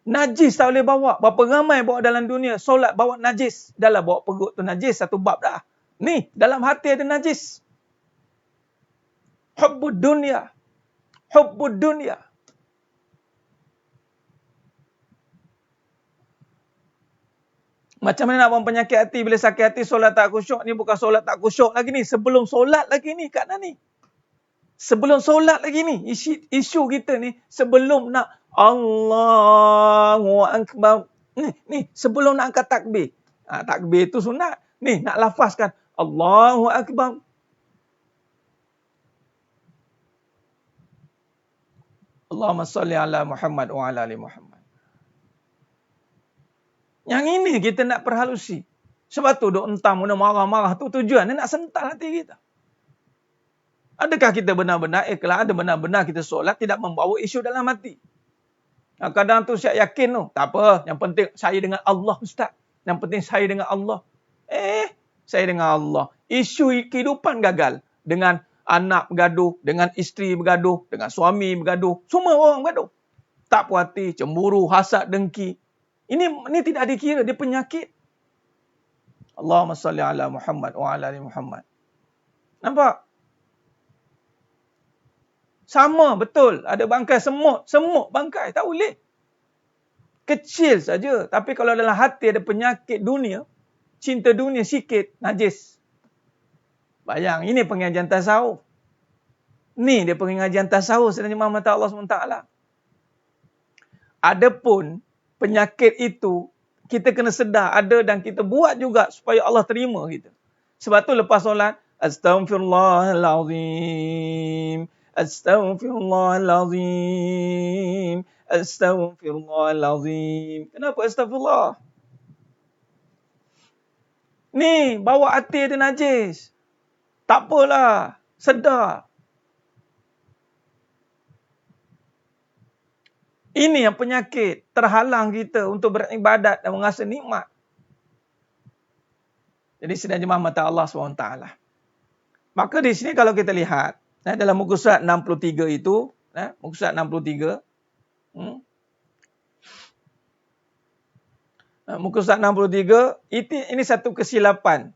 S1: Najis tak boleh bawa. Berapa ramai bawa dalam dunia. Solat bawa najis. Dah lah bawa perut tu najis. Satu bab dah. Ni, dalam hati ada najis. Hubbud dunia. Hubbud dunia. Macam mana nak buang penyakit hati bila sakit hati solat tak khusyuk? Ni bukan solat tak khusyuk lagi ni. Sebelum solat lagi ni kat ni. Sebelum solat lagi ni. Isu kita ni sebelum nak Allahu Akbar. Ni sebelum nak angkat takbir. Takbir tu sunat. Ni nak lafazkan Allahu Akbar. Allahumma salli ala Muhammad wa ala ali Muhammad. Yang ini kita nak perhalusi. Sebab tu duk entah mana marah-marah tu tujuan dia nak sental hati kita. Adakah kita benar-benar ikhlas, ada benar-benar kita solat tidak membawa isu dalam hati? Kadang tu saya yakin tu. Tak apa, yang penting saya dengan Allah ustaz. Yang penting saya dengan Allah. Saya dengan Allah. Isu kehidupan gagal. Dengan anak bergaduh, dengan isteri bergaduh, dengan suami bergaduh. Semua orang bergaduh. Tak puas hati, cemburu, hasad, dengki. Ini tidak dikira, dia penyakit. Allahumma salli ala Muhammad wa ala ali Muhammad. Nampak? Sama, betul. Ada bangkai semut bangkai. Tak boleh. Kecil saja. Tapi kalau dalam hati ada penyakit dunia, cinta dunia sikit, najis. Bayang, ini pengajian tasawuf. Ni dia pengajian tasawuf sebenarnya mata Allah SWT. Adapun penyakit itu, kita kena sedar ada dan kita buat juga supaya Allah terima kita. Sebab tu lepas solat, Astaghfirullahalazim. Astaghfirullahalazim. Astaghfirullahalazim. Kenapa astagfirullah? Ni, bawa hati ada najis. Tak apalah, sedar. Ini yang penyakit, terhalang kita untuk beribadat dan merasa nikmat. Jadi sedang jemaah mata Allah SWT. Maka di sini kalau kita lihat, dalam muka surat 63 itu, muka surat 63, muka surat 63, ini satu kesilapan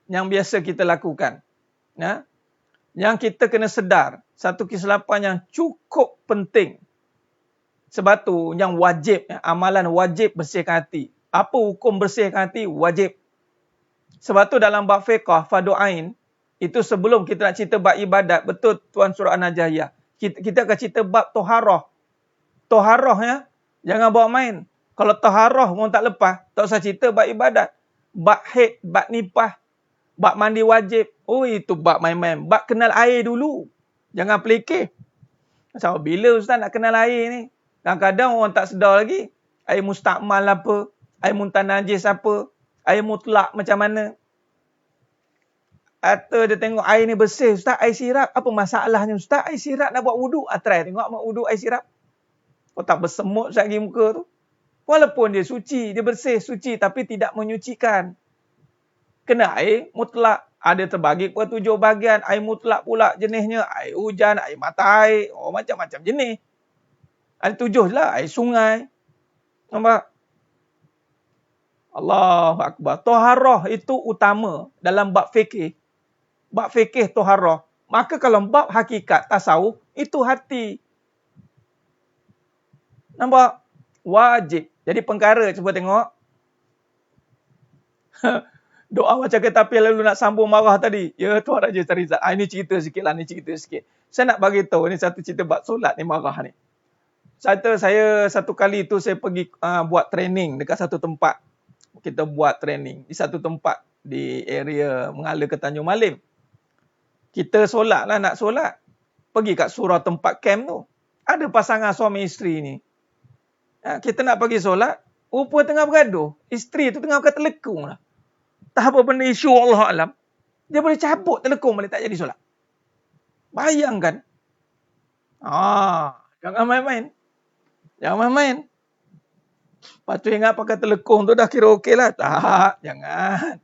S1: yang biasa kita lakukan. Yang kita kena sedar, satu kesilapan yang cukup penting. Sebab tu yang wajib, amalan wajib bersihkan hati. Apa hukum bersihkan hati? Wajib. Sebab tu dalam bab fiqh, fardu ain, itu sebelum kita nak cerita bab ibadat, betul Tuan Surah An-Najahiyah. Kita akan cerita bab toharah. Toharah ya, jangan bawa main. Kalau toharah orang tak lepas, tak usah cerita bab ibadat. Bab haid, bab nipah, bab mandi wajib. Oh itu bab main-main. Bab kenal air dulu. Jangan pelikir. Macam bila ustaz nak kenal air ni? Kadang-kadang orang tak sedar lagi. Air mustakmal apa? Air muntah najis apa? Air mutlak macam mana? Atau dia tengok air ni bersih. Ustaz, air sirap. Apa masalahnya ustaz? Air sirap nak buat wuduk. Try tengok buat wuduk air sirap. Kau tak bersemut lagi muka tu. Walaupun dia suci, dia bersih, suci. Tapi tidak menyucikan. Kena air mutlak. Ada terbagi kepada 7 bahagian. Air mutlak pula jenisnya. Air hujan, air mata air. Oh, macam-macam jenis. Ada 7 je lah. Air sungai. Nampak? Allahu Akbar. Toharah itu utama dalam bab fikih. Bab fikih toharah. Maka kalau bab hakikat tasawuf, itu hati. Nampak? Wajib. Jadi perkara, cuba tengok. Doa macam ketapi lalu nak sambung marah tadi. Ya Tuan Raja Tarizat. Ini cerita sikit lah, ni cerita sikit. Saya nak bagi tahu, ni satu cerita bab solat ni marah ni. Saya satu kali tu saya pergi buat training dekat satu tempat. Kita buat training di satu tempat di area mengalir ke Tanjung Malim. Kita solat lah, nak solat. Pergi kat surau tempat camp tu. Ada pasangan suami isteri ni. Kita nak pergi solat. Rupa tengah bergaduh. Isteri tu tengah berkata telekung lah. Tak apa benda isu Allah Alam. Dia boleh cabut telekung balik tak jadi solat. Bayangkan. Jangan main-main. Jangan main-main. Lepas tu ingat pakai telekung tu dah kira okey lah. Tak, jangan.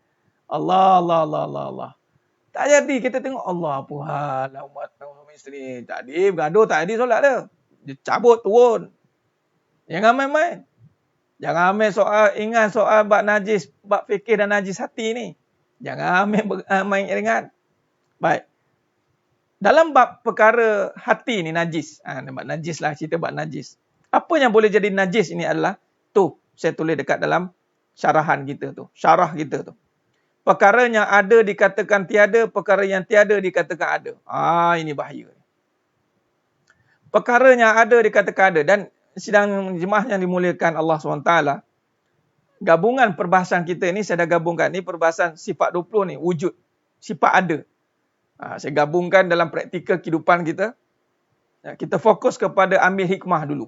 S1: Allah. Tak jadi kita tengok Allah apa hal umat suami isteri. Tadi bergaduh tak jadi solat dia. Dia cabut turun. Jangan main-main. Jangan ambil ingat soal bab najis, bab fikir dan najis hati ni. Jangan ambil main ringan. Baik. Dalam bab perkara hati ni najis. Bab najis lah, cerita bab najis. Apa yang boleh jadi najis ini adalah, saya tulis dekat dalam syarahan kita tu. Syarah kita tu. Perkara yang ada dikatakan tiada, perkara yang tiada dikatakan ada. Ini bahaya. Perkara yang ada dikatakan ada. Dan sidang jemaah yang dimuliakan Allah SWT, gabungan perbahasan kita ni, saya dah gabungkan. Ni perbahasan sifat 20 ni, wujud. Sifat ada. Saya gabungkan dalam praktikal kehidupan kita. Kita fokus kepada ambil hikmah dulu.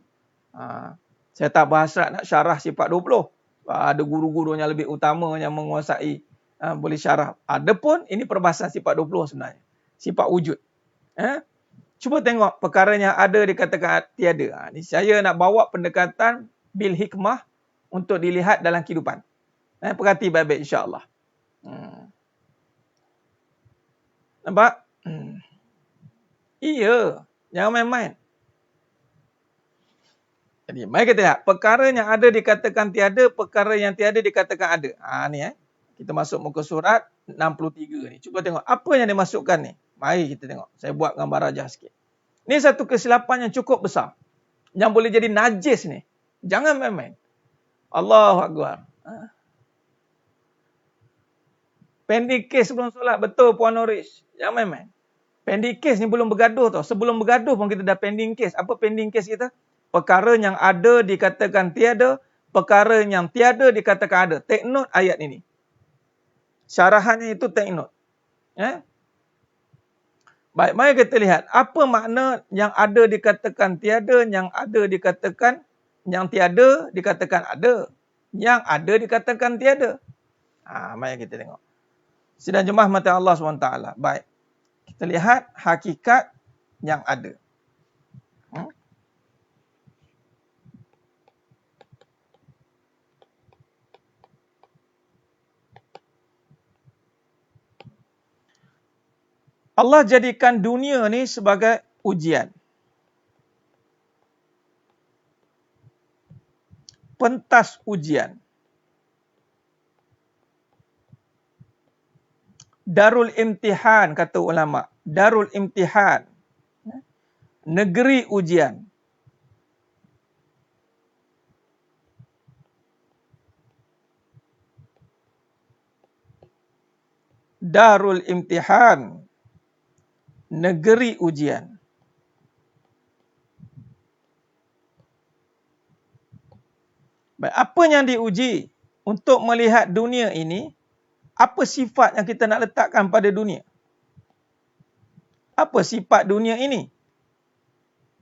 S1: Saya tak bahasa nak syarah sifat 20. Ada guru-guru yang lebih utama yang menguasai boleh syarah. Adapun ini perbahasan sifat 20 sebenarnya. Sifat wujud. Cuba tengok perkara yang ada dikatakan tiada. Ni saya nak bawa pendekatan bil hikmah untuk dilihat dalam kehidupan. Perhati baik-baik insya-Allah. Nampak? Iya, jangan main-main. Jadi, mari kita lihat. Perkara yang ada dikatakan tiada, perkara yang tiada dikatakan ada. Ni kita masuk muka surat 63 ni. Cuba tengok apa yang dimasukkan ni. Mari kita tengok. Saya buat gambar rajah sikit. Ini satu kesilapan yang cukup besar. Yang boleh jadi najis ni. Jangan main-main. Allahu Akbar. Pending case sebelum solat. Betul Puan Norish. Jangan main-main. Pending case ni belum bergaduh tau. Sebelum bergaduh pun kita dah pending case. Apa pending case kita? Perkara yang ada dikatakan tiada. Perkara yang tiada dikatakan ada. Take note ayat ini. Syarahannya itu take note. Baik, mari kita lihat. Apa makna yang ada dikatakan tiada, yang ada dikatakan, yang tiada dikatakan ada. Yang ada dikatakan tiada. Mari kita tengok. Sidang jemaah mata Allah SWT. Baik. Kita lihat hakikat yang ada. Allah jadikan dunia ni sebagai ujian. Pentas ujian. Darul imtihan kata ulama. Darul imtihan. Negeri ujian. Darul imtihan. Negeri ujian. Baik, apa yang diuji untuk melihat dunia ini? Apa sifat yang kita nak letakkan pada dunia? Apa sifat dunia ini?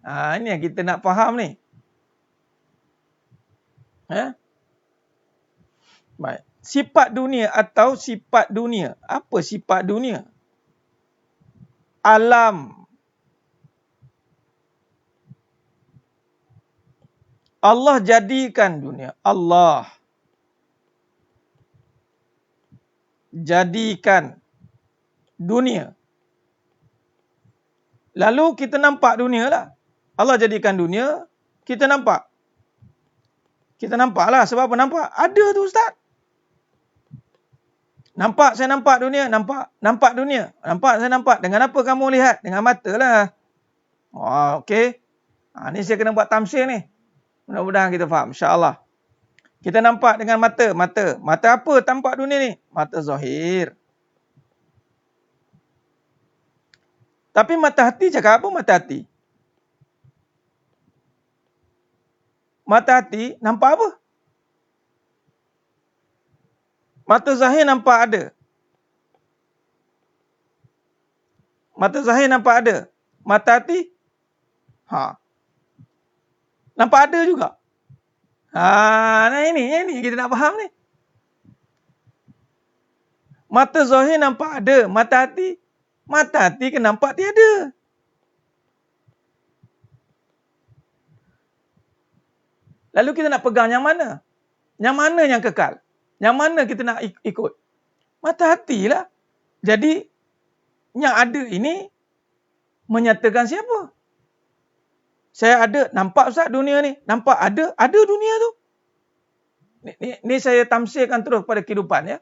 S1: Ini yang kita nak faham ni. Baik. Sifat dunia atau sifat dunia. Apa sifat dunia? Alam. Allah jadikan dunia. Allah jadikan dunia. Lalu kita nampak dunia lah. Allah jadikan dunia, kita nampak. Kita nampak lah. Sebab apa nampak? Ada tu Ustaz. Nampak, saya nampak dunia. Nampak dunia. Nampak, saya nampak. Dengan apa kamu lihat? Dengan mata lah. Okey. Ni saya kena buat tamsil ni. Mudah-mudahan kita faham. InsyaAllah. Kita nampak dengan mata. Mata apa tampak dunia ni? Mata zahir. Tapi mata hati cakap apa mata hati? mata hati nampak apa? Mata zahir nampak ada. Mata zahir nampak ada. Mata hati nampak ada juga. Nah ini kita nak faham ni. Mata zahir nampak ada, mata hati ke nampak tiada. Lalu kita nak pegang yang mana? Yang mana yang kekal? Yang mana kita nak ikut? Mata hati lah. Jadi, yang ada ini menyatakan siapa? Saya ada, nampak Ustaz dunia ni? Nampak ada dunia tu. Ni saya tamsirkan terus pada kehidupan ya.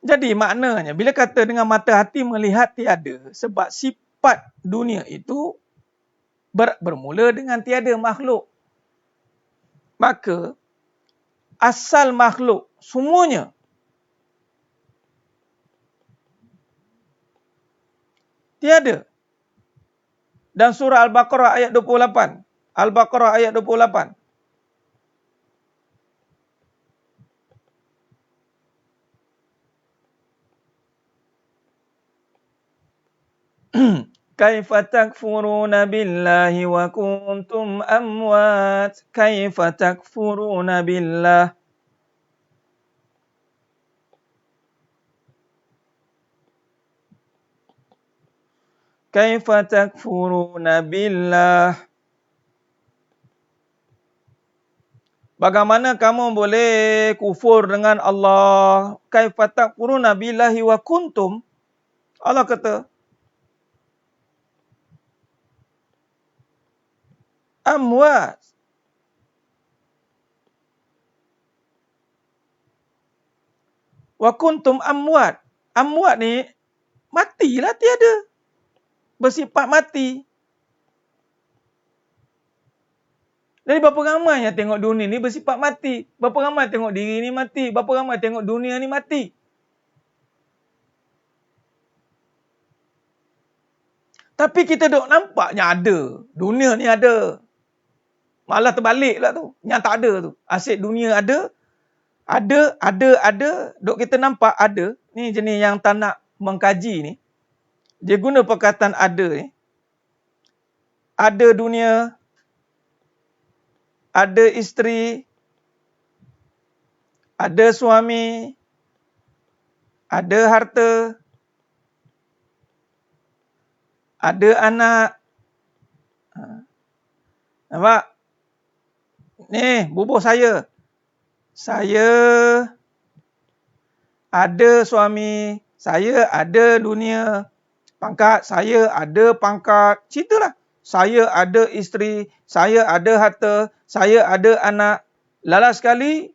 S1: Jadi maknanya, bila kata dengan mata hati melihat tiada, sebab sifat dunia itu bermula dengan tiada makhluk. Maka, asal makhluk semuanya tiada. Dan surah Al-Baqarah ayat 28. Al-Baqarah ayat 28. Kaifa takfuruna billahi wa kuntum amwat. Kaifa takfuruna billah. Kaifa takfuruna billah. Bagaimana kamu boleh kufur dengan Allah? Kaifa takfuruna billahi wa kuntum. Allah kata, amwat. Wa kuntum amwat. Amwat ni matilah, tiada. Bersifat mati. Jadi berapa ramai yang tengok dunia ni bersifat mati? Berapa ramai tengok diri ni mati? Berapa ramai tengok dunia ni mati? Tapi kita duk nampaknya ada. Dunia ni ada. Malah terbalik lah tu. Yang tak ada tu. Asyik dunia ada. Ada. Duk kita nampak ada. Ni jenis yang tak nak mengkaji ni. Dia guna perkataan ada ni. Ada dunia. Ada isteri. Ada suami. Ada harta. Ada anak. Nampak? Ni, bubuh saya. Saya ada suami. Saya ada dunia. Pangkat, saya ada pangkat. Ceritalah. Saya ada isteri. Saya ada harta. Saya ada anak. Lala sekali,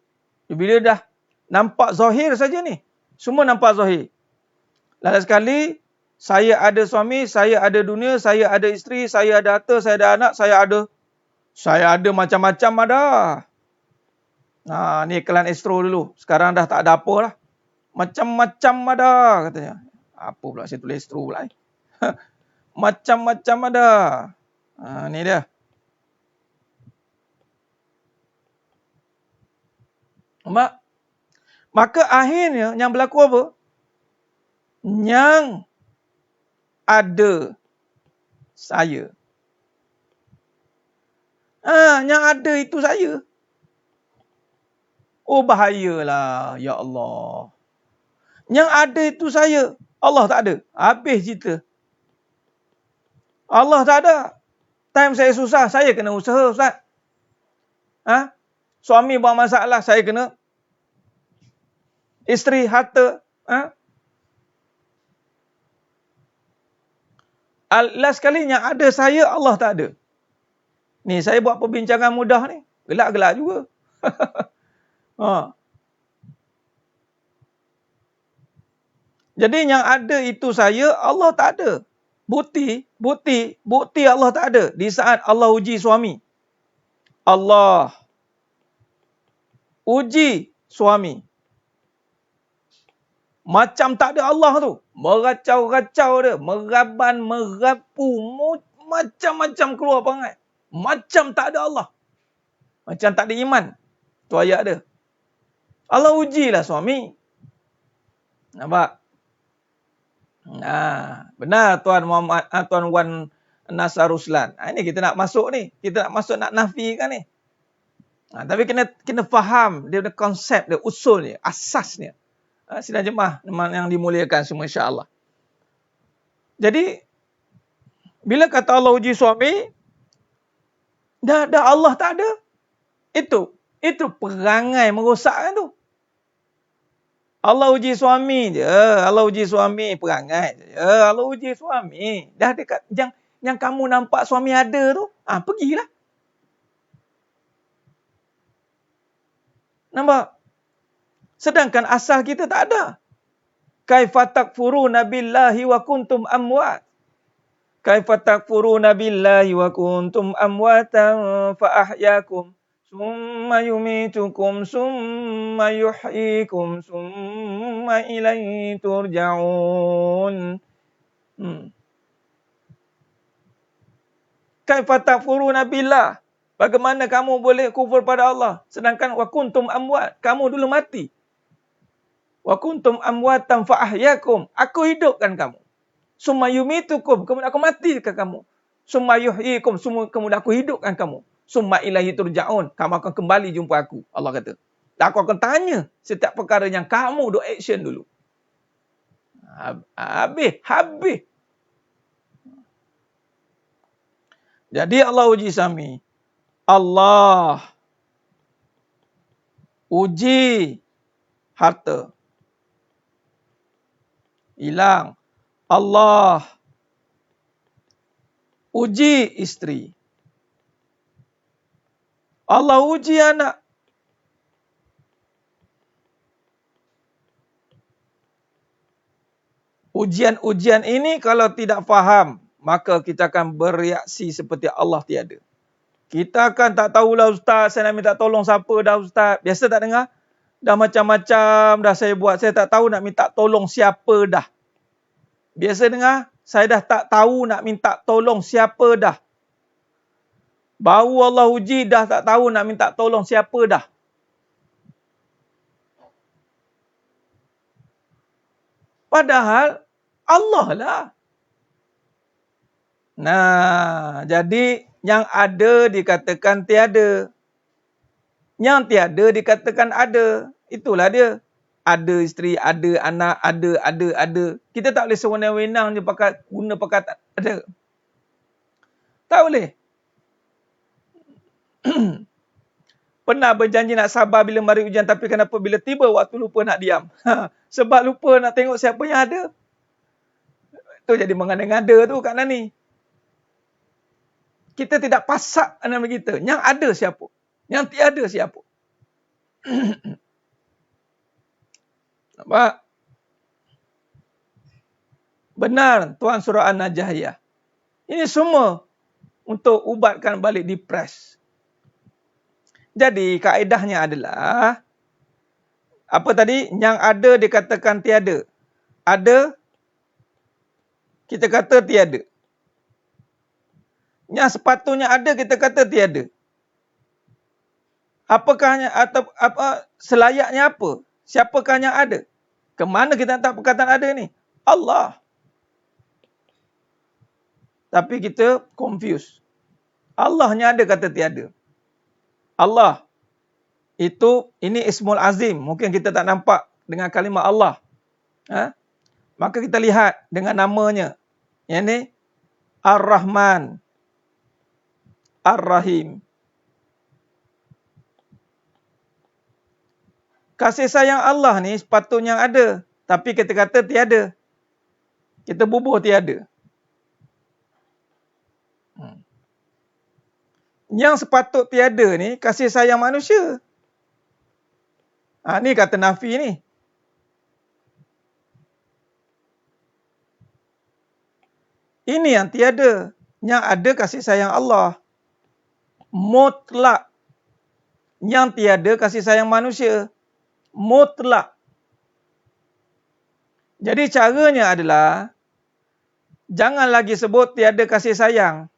S1: bila dah nampak zahir saja ni. Semua nampak zahir. Lala sekali, saya ada suami, saya ada dunia, saya ada isteri, saya ada harta, saya ada anak, saya ada macam-macam ada. Ni iklan Astro dulu. Sekarang dah tak ada apa lah. Macam-macam ada katanya. Apa pula saya tulis Astro pula. Macam-macam ada. Ni dia. Maka akhirnya yang berlaku apa? Yang ada saya. Yang ada itu saya. Oh bahayalah, ya Allah. Yang ada itu saya. Allah tak ada. Habis cerita. Allah tak ada. Time saya susah, saya kena usaha, Ustaz. Suami buat masalah, saya kena. Isteri, harta. Last kali yang ada saya, Allah tak ada. Ni saya buat perbincangan mudah ni. Gelak-gelak juga. Jadi yang ada itu saya, Allah tak ada. Bukti Allah tak ada. Di saat Allah uji suami. Allah uji suami. Macam tak ada Allah tu. Meracau-racau dia. Meraban, merapu. macam-macam keluar perangai. Macam tak ada Allah. Macam tak ada iman. Tu ayat dia. Allah ujilah suami. Nampak? Benar Tuan Muhammad, Tuan Wan Nasar Ruslan. Ini kita nak masuk ni. Kita nak masuk nak nafikan ni. Tapi kena faham dia konsep dia, usulnya, asasnya. Sidang jemaah yang dimuliakan semua insya-Allah. Jadi bila kata Allah uji suami, dah Allah tak ada. Itu perangai merosakkan tu. Allah uji suami je. Allah uji suami perangai je. Allah uji suami. Dah dekat yang kamu nampak suami ada tu, pergilah. Nampak? Sedangkan asal kita tak ada. Kaifa takfuruna billahi wa kuntum amwat. Kaifa takfuruna billahi wa kuntum amwatan fa ahyakum. Summa yumitukum, summa yuhyikum, summa ilaihi turja'un. Kaifa takfuruna billah. Bagaimana kamu boleh kufur pada Allah? Sedangkan wa kuntum amwat. Kamu dulu mati. Wa kuntum amwatan fa ahyakum. Aku hidupkan kamu. Summa yumitukum. Kemudian aku matikan kamu. Summa yuhyikum. Kemudian aku hidupkan kamu. Summa ilaihi turja'un. Kamu akan kembali jumpa aku. Allah kata. Dan aku akan tanya setiap perkara yang kamu duk action dulu. Habis. Jadi Allah uji suami. Allah uji harta. Hilang. Allah uji isteri. Allah uji anak. Ujian-ujian ini kalau tidak faham, maka kita akan bereaksi seperti Allah tiada. Kita akan tak tahulah ustaz, saya nak minta tolong siapa dah ustaz. Biasa tak dengar? Dah macam-macam dah saya buat, saya tak tahu nak minta tolong siapa dah. Biasa dengar? Saya dah tak tahu nak minta tolong siapa dah. Baru Allah uji dah tak tahu nak minta tolong siapa dah. Padahal Allah lah. Nah, jadi yang ada dikatakan tiada. Yang tiada dikatakan ada. Itulah dia. Ada isteri, ada anak, ada. Kita tak boleh sewenang-wenang je guna perkataan ada. Tak boleh. Pernah berjanji nak sabar bila mari ujian, tapi kenapa bila tiba waktu lupa nak diam? Sebab lupa nak tengok siapa yang ada. Itu jadi mengada-ngada tu Kak Nani. Kita tidak pasak nama kita. Yang ada siapa? Yang tiada siapa? Nampak? Benar Tuan Surah An-Najahiyah. Ini semua untuk ubatkan balik depres. Jadi kaedahnya adalah apa tadi? Yang ada dikatakan tiada. Ada kita kata tiada. Yang sepatutnya ada kita kata tiada. Apakahnya atau apa selayaknya apa? Siapakah yang ada? Kemana kita letak perkataan ada ni? Allah. Tapi kita confuse. Allahnya ada kata tiada. Allah. Ini Ismul Azim. Mungkin kita tak nampak dengan kalimah Allah. Maka kita lihat dengan namanya. Yang ni Ar-Rahman. Ar-Rahim. Kasih sayang Allah ni sepatutnya ada. Tapi kita kata tiada. Kita bubuh tiada. Yang sepatut tiada ni kasih sayang manusia. Ni kata Nafi ni. Ini yang tiada. Yang ada kasih sayang Allah. Mutlak. Yang tiada kasih sayang manusia. Mutlak. Jadi caranya adalah jangan lagi sebut tiada kasih sayang.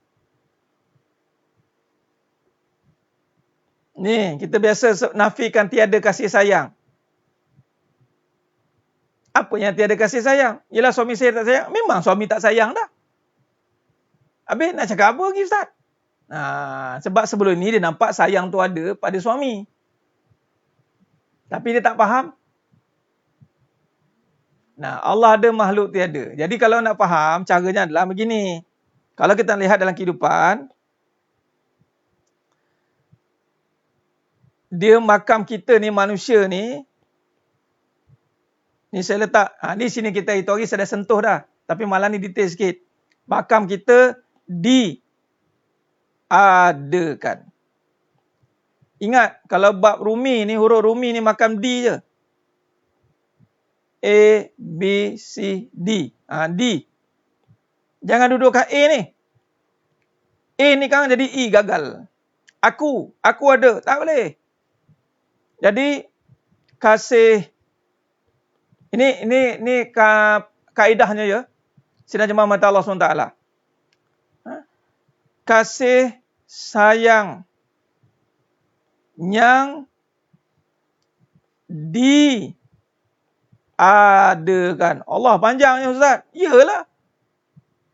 S2: Ni, kita biasa nafikan tiada kasih sayang. Apa yang tiada kasih sayang? Yelah suami saya tak sayang. Memang suami tak sayang dah. Habis nak cakap apa lagi Ustaz? Sebab sebelum ni dia nampak sayang tu ada pada suami. Tapi dia tak faham. Allah ada, makhluk tiada. Jadi kalau nak faham, caranya adalah begini. Kalau kita lihat dalam kehidupan, dia makam kita ni, manusia ni saya letak, di sini kita itu hari saya dah sentuh dah. Tapi malam ni detail sikit. Makam kita diadakan. Ingat, kalau bab Rumi ni, huruf Rumi ni makam D je. A, B, C, D. D. Jangan duduk kat A ni. A ni kan jadi E, gagal. Aku ada. Tak boleh. Jadi, kasih. Ini kaedahnya ya. Sidang Jemaah Mata Allah SWT. Kasih sayang yang diadakan. Allah panjangnya Ustaz. Iyalah.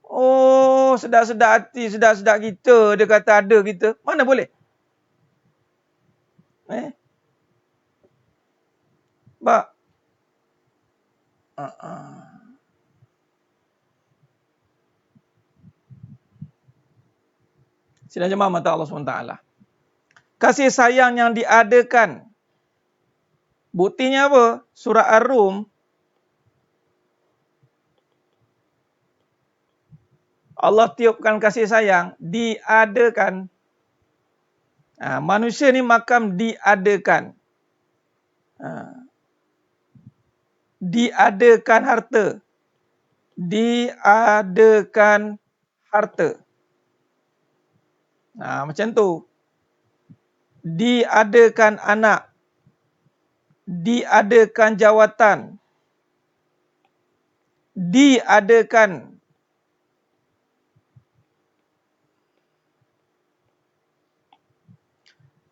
S2: Oh, sedap-sedap hati, sedap-sedap kita. Dia kata ada kita. Mana boleh? Bak. Sidang Jemaah Mata Allah SWT. Kasih sayang yang diadakan. Buktinya apa? Surah Ar-Rum. Allah tiupkan kasih sayang. Diadakan. Manusia ni makam diadakan. Diadakan harta. Diadakan harta. Macam tu. Diadakan anak. Diadakan jawatan. Diadakan.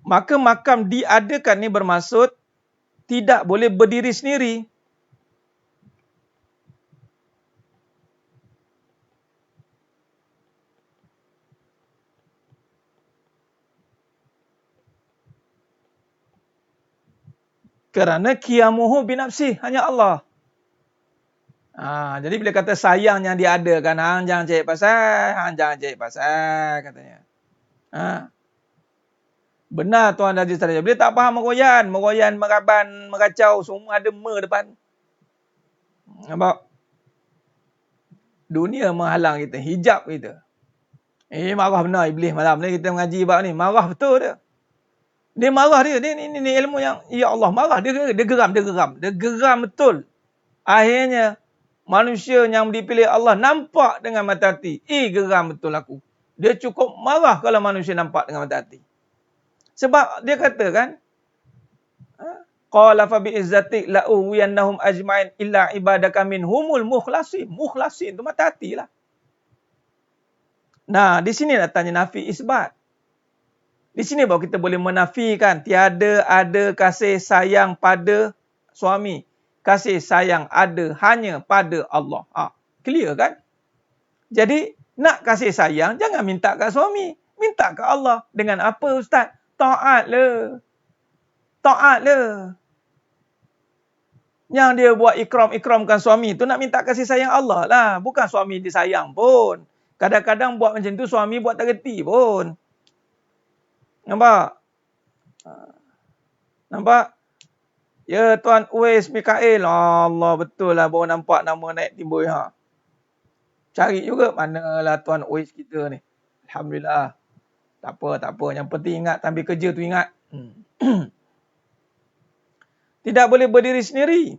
S2: Maka makam diadakan ni bermaksud tidak boleh berdiri sendiri. Kerana qiyamuhu binafsih, hanya Allah. Jadi bila kata sayang yang diadakan, hang jangan cari pasal, katanya. Benar Tuan Haji Saraja. Bila tak faham meroyan, meraban, meracau, semua ada depan. Nampak? Dunia menghalang kita, hijab kita. Marah benar Iblis malam ni kita mengaji bab ni. Marah betul dia. Dia marah dia. Ni ilmu yang, ya Allah, marah. Dia geram. Dia geram betul. Akhirnya, manusia yang dipilih Allah nampak dengan mata hati. Geram betul aku. Dia cukup marah kalau manusia nampak dengan mata hati. Sebab dia kata kan, qala fa bi izzatik la uwiyannahum ajma'in illa ibadaka minhumul mukhlasin. Mukhlasin tu mata hatilah. Di sini datangnya nafi isbat. Di sini baru kita boleh menafikan tiada ada kasih sayang pada suami. Kasih sayang ada hanya pada Allah. Clear kan? Jadi, nak kasih sayang, jangan minta kat suami. Minta kat Allah. Dengan apa Ustaz? Taat le. Yang dia buat ikramkan suami tu nak minta kasih sayang Allah lah. Bukan suami disayang pun. Kadang-kadang buat macam tu suami buat tak reti pun. Nampak? Ya Tuan Uwais Mikael. Allah betul lah baru nampak nama naik timbul. Cari juga manalah Tuan Uwais kita ni. Alhamdulillah. Tak apa. Yang penting ingat ambil kerja tu ingat. Tidak boleh berdiri sendiri.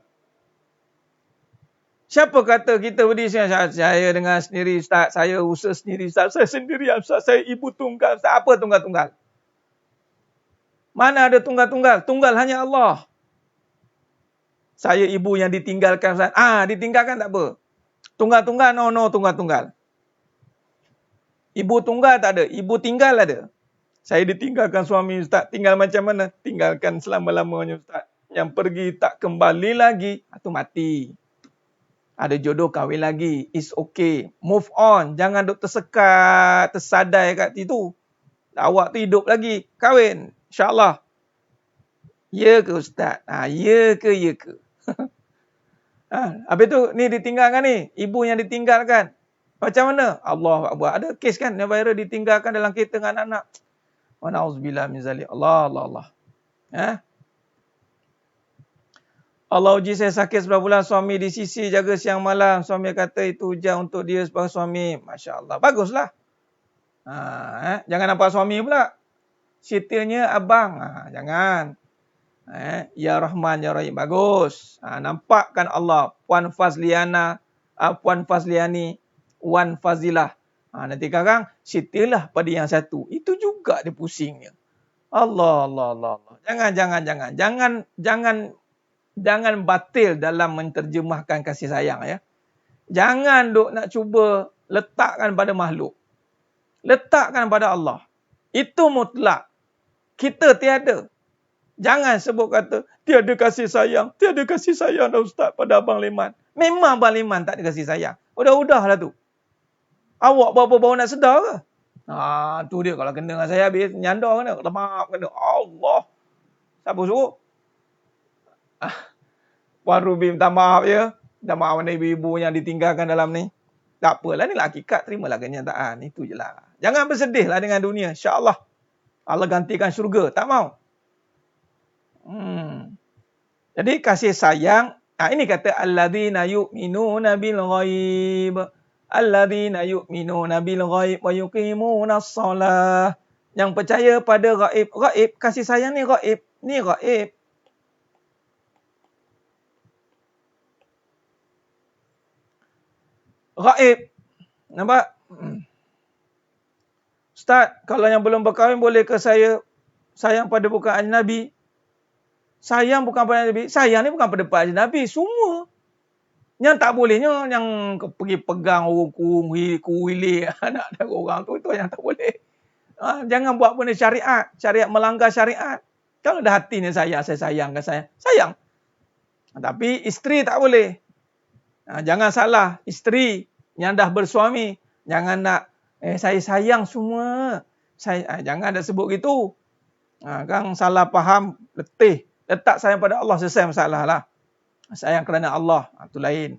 S2: Siapa kata kita berdiri sendiri? Saya dengan sendiri Ustaz. Saya usaha sendiri Ustaz. Saya sendirian Ustaz. Saya ibu tunggal Ustaz. Apa tunggal-tunggal? Mana ada tunggal-tunggal? Tunggal hanya Allah. Saya ibu yang ditinggalkan Ustaz. Ditinggalkan tak apa. Tunggal-tunggal? No, tunggal-tunggal. Ibu tunggal tak ada. Ibu tinggal ada. Saya ditinggalkan suami Ustaz. Tinggal macam mana? Tinggalkan selama-lamanya Ustaz. Yang pergi tak kembali lagi. Itu mati. Ada jodoh kahwin lagi. It's okay. Move on. Jangan duk tersekat, tersadai kat situ. Awak tu hidup lagi. Kahwin. InsyaAllah. Ya ke Ustaz? Ya ke, ya ke? Habis tu ni ditinggalkan ni. Ibu yang ditinggalkan. Macam mana? Allah Akbar. Ada kes kan yang viral ditinggalkan dalam kereta dengan anak-anak. Wa na'udzubillah min zalik. Allah. Allah uji saya sakit sebelah bulan, suami di sisi jaga siang malam. Suami kata itu ujian untuk dia sebagai suami. Masya Allah. Baguslah. Jangan nampak suami pula. Sitilnya abang. Jangan. Ya Rahman, Ya Rahim. Bagus. Nampakkan Allah. Puan Fazliana. Puan Fazliani. Wan Fazilah. Nanti sekarang sitillah pada yang satu. Itu juga dia pusingnya. Allah. Jangan batil dalam menterjemahkan kasih sayang ya. Jangan duk nak cuba letakkan pada makhluk. Letakkan pada Allah. Itu mutlak. Kita tiada. Jangan sebut kata tiada kasih sayang. Tiada kasih sayang dah Ustaz pada Abang Leman. Memang Abang Leman tak ada kasih sayang. Udah-udahlah tu. Awak berapa baru nak sedar ke? Tu dia kalau kena dengan saya habis nyandar kena. Lemak kena. Allah. Siapa suruh? Puan Ruby minta maaf ya. Minta maaf mana ibu-ibu yang ditinggalkan dalam ni. Tak apalah, ni lah hakikat. Terimalah kenyataan. Itu je lah. Jangan bersedihlah dengan dunia. InsyaAllah. Allah gantikan syurga. Tak mau. Jadi kasih sayang. Ini kata alladzina yu'minuna bil ghaib. Alladzina yu'minuna bil ghaib wa yuqimunas shalah. Yang percaya pada ghaib. Ghaib, kasih sayang ni ghaib. Ni ghaib. Ghaib. Nampak? Ustaz, kalau yang belum berkahwin boleh ke saya sayang pada bukan ajnabi? Sayang bukan pada ajnabi. Sayang ni bukan pada ajnabi. Semua. Yang tak bolehnya yang pergi pegang orang kuili anak dan orang tu, itu yang tak boleh. Jangan buat benda syariat. Syariat melanggar syariat. Kalau dah hati ni saya sayangkan saya. Sayang. Tapi isteri tak boleh. Jangan salah. Isteri yang dah bersuami. Jangan nak, saya sayang semua. Jangan ada sebut gitu. Kan salah faham, letih. Letak sayang pada Allah, selesai masalah lah. Sayang kerana Allah. Itu lain.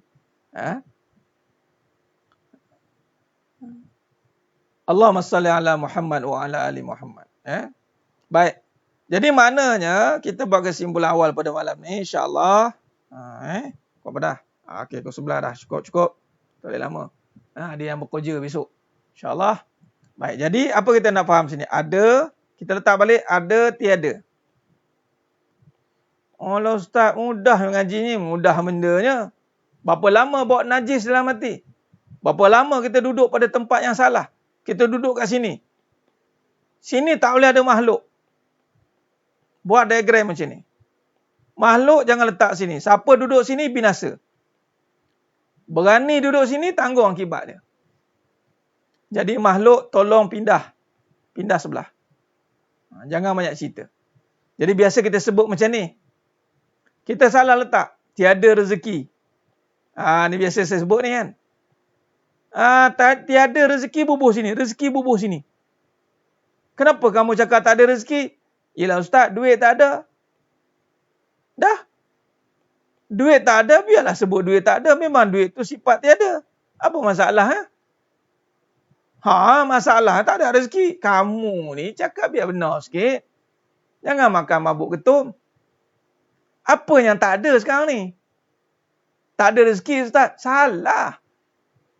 S2: Allahumma salli ala Muhammad wa ala ali Muhammad. Baik. Jadi maknanya, kita buat kesimpulan awal pada malam ni. InsyaAllah. Kau apa dah? Okey, kau sebelah dah. Cukup. Tak boleh lama. Dia yang bekerja besok. InsyaAllah. Baik. Jadi, apa kita nak faham sini? Ada. Kita letak balik. Ada, tiada. Allah Ustaz, mudah mengaji ni. Mudah bendanya. Berapa lama bawa najis dalam hati? Berapa lama kita duduk pada tempat yang salah? Kita duduk kat sini. Sini tak boleh ada makhluk. Buat diagram macam ni. Makhluk jangan letak sini. Siapa duduk sini, binasa. Berani duduk sini, tanggung akibat dia. Jadi makhluk tolong pindah. Pindah sebelah. Jangan banyak cerita. Jadi biasa kita sebut macam ni. Kita salah letak. Tiada rezeki. Ni biasa saya sebut ni kan. Tiada rezeki, bubuh sini. Rezeki bubuh sini. Kenapa kamu cakap tak ada rezeki? Yelah Ustaz, duit tak ada. Dah. Duit tak ada, biarlah sebut duit tak ada. Memang duit tu sifat tiada. Apa masalah? Masalah tak ada rezeki. Kamu ni cakap biar benar sikit. Jangan makan mabuk ketum. Apa yang tak ada sekarang ni? Tak ada rezeki Ustaz. Salah.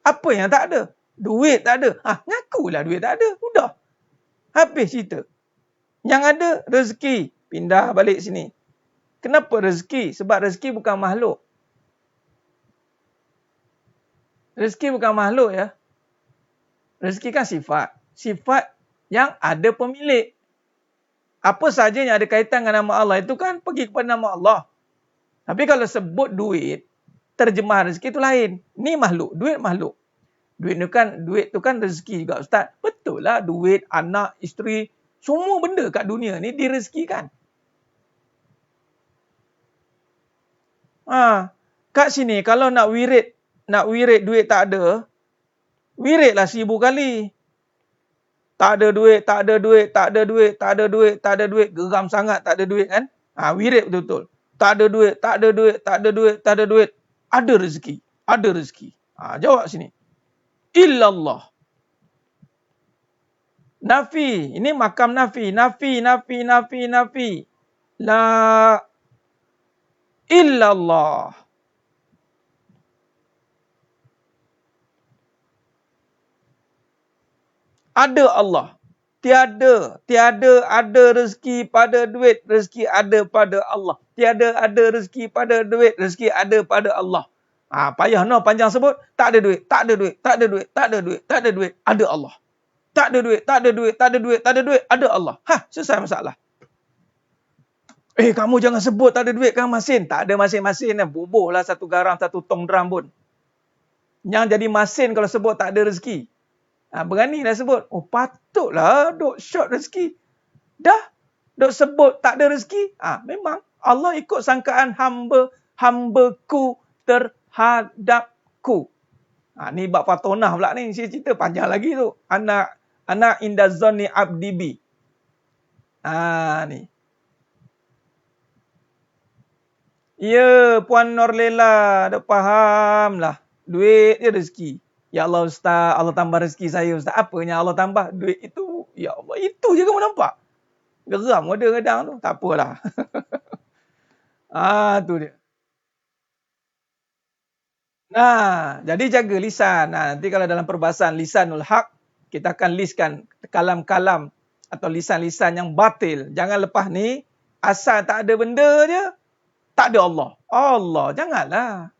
S2: Apa yang tak ada? Duit tak ada. Ngakulah duit tak ada. Udah. Habis cerita. Yang ada rezeki. Pindah balik sini. Kenapa rezeki? Sebab rezeki bukan makhluk. Rezeki bukan makhluk ya. Rezeki kan sifat. Sifat yang ada pemilik. Apa saja yang ada kaitan dengan nama Allah itu kan pergi kepada nama Allah. Tapi kalau sebut duit, terjemah rezeki itu lain. Ni makhluk, duit makhluk. Duit tu kan rezeki juga Ustaz. Betul lah, duit, anak, isteri, Semua benda kat dunia ni direzekikan. Kat sini kalau nak wirid duit tak ada, wiridlah 1000 kali. Tak ada duit, geram sangat tak ada duit kan? Wirid betul-betul. Tak ada duit. Ada rezeki. Jawab sini. Illallah. Nafi, ini makam nafi. La illallah. Ada Allah. Tiada ada rezeki pada duit, rezeki ada pada Allah. Tiada ada rezeki pada duit, rezeki ada pada Allah. Payah panjang sebut, tak ada duit, ada Allah. Tak ada duit, ada Allah. Selesai masalah. Kamu jangan sebut tak ada duit kan masin. Tak ada masin-masin. Bubuhlah satu garam, satu tong drum pun. Yang jadi masin kalau sebut tak ada rezeki. Beranilah sebut. Patutlah duk short rezeki. Duk sebut tak ada rezeki. Memang Allah ikut sangkaan hambaku terhadapku. Ni bab Fatonah pula ni. Saya cerita panjang lagi tu. Anak indazoni abdibi. Ni. Ya, Puan Norlela. Dah faham lah. Duit dia rezeki. Ya Allah Ustaz, Allah tambah rezeki saya Ustaz. Apanya Allah tambah? Duit itu. Ya Allah, itu je kamu nampak. Geram ada kadang tu. Tak apalah. Tu dia. Jadi jaga lisan. Nanti kalau dalam perbahasan lisanul haq, kita akan listkan kalam-kalam atau lisan-lisan yang batil. Jangan lepas ni, asal tak ada benda je, tak ada Allah. Allah, janganlah.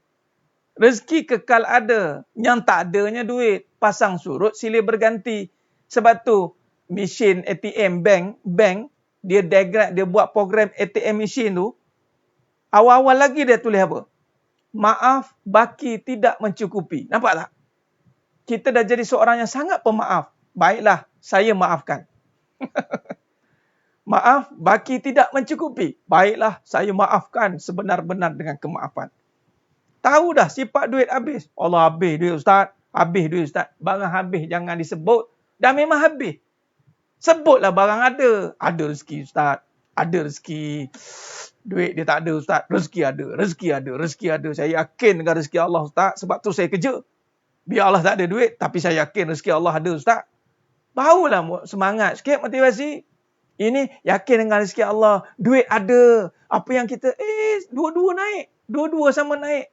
S2: Rezeki kekal ada. Yang tak adanya duit. Pasang surut silih berganti. Sebab tu, mesin ATM bank, dia buat program ATM mesin tu. Awal-awal lagi dia tulis apa? Maaf, baki tidak mencukupi. Nampak tak? Kita dah jadi seorang yang sangat pemaaf. Baiklah, saya maafkan. Maaf, baki tidak mencukupi. Baiklah, saya maafkan sebenar-benar dengan kemaafan. Tahu dah sifat duit habis. Allah habis duit Ustaz. Habis duit Ustaz. Barang habis jangan disebut. Dah memang habis. Sebutlah barang ada. Ada rezeki Ustaz. Ada rezeki. Duit dia tak ada Ustaz. Rezeki ada. Saya yakin dengan rezeki Allah Ustaz. Sebab tu saya kerja. Biar Allah tak ada duit. Tapi saya yakin rezeki Allah ada Ustaz. Barulah semangat sikit motivasi. Ini yakin dengan rezeki Allah. Duit ada. Apa yang kita, dua-dua naik. Dua-dua sama naik.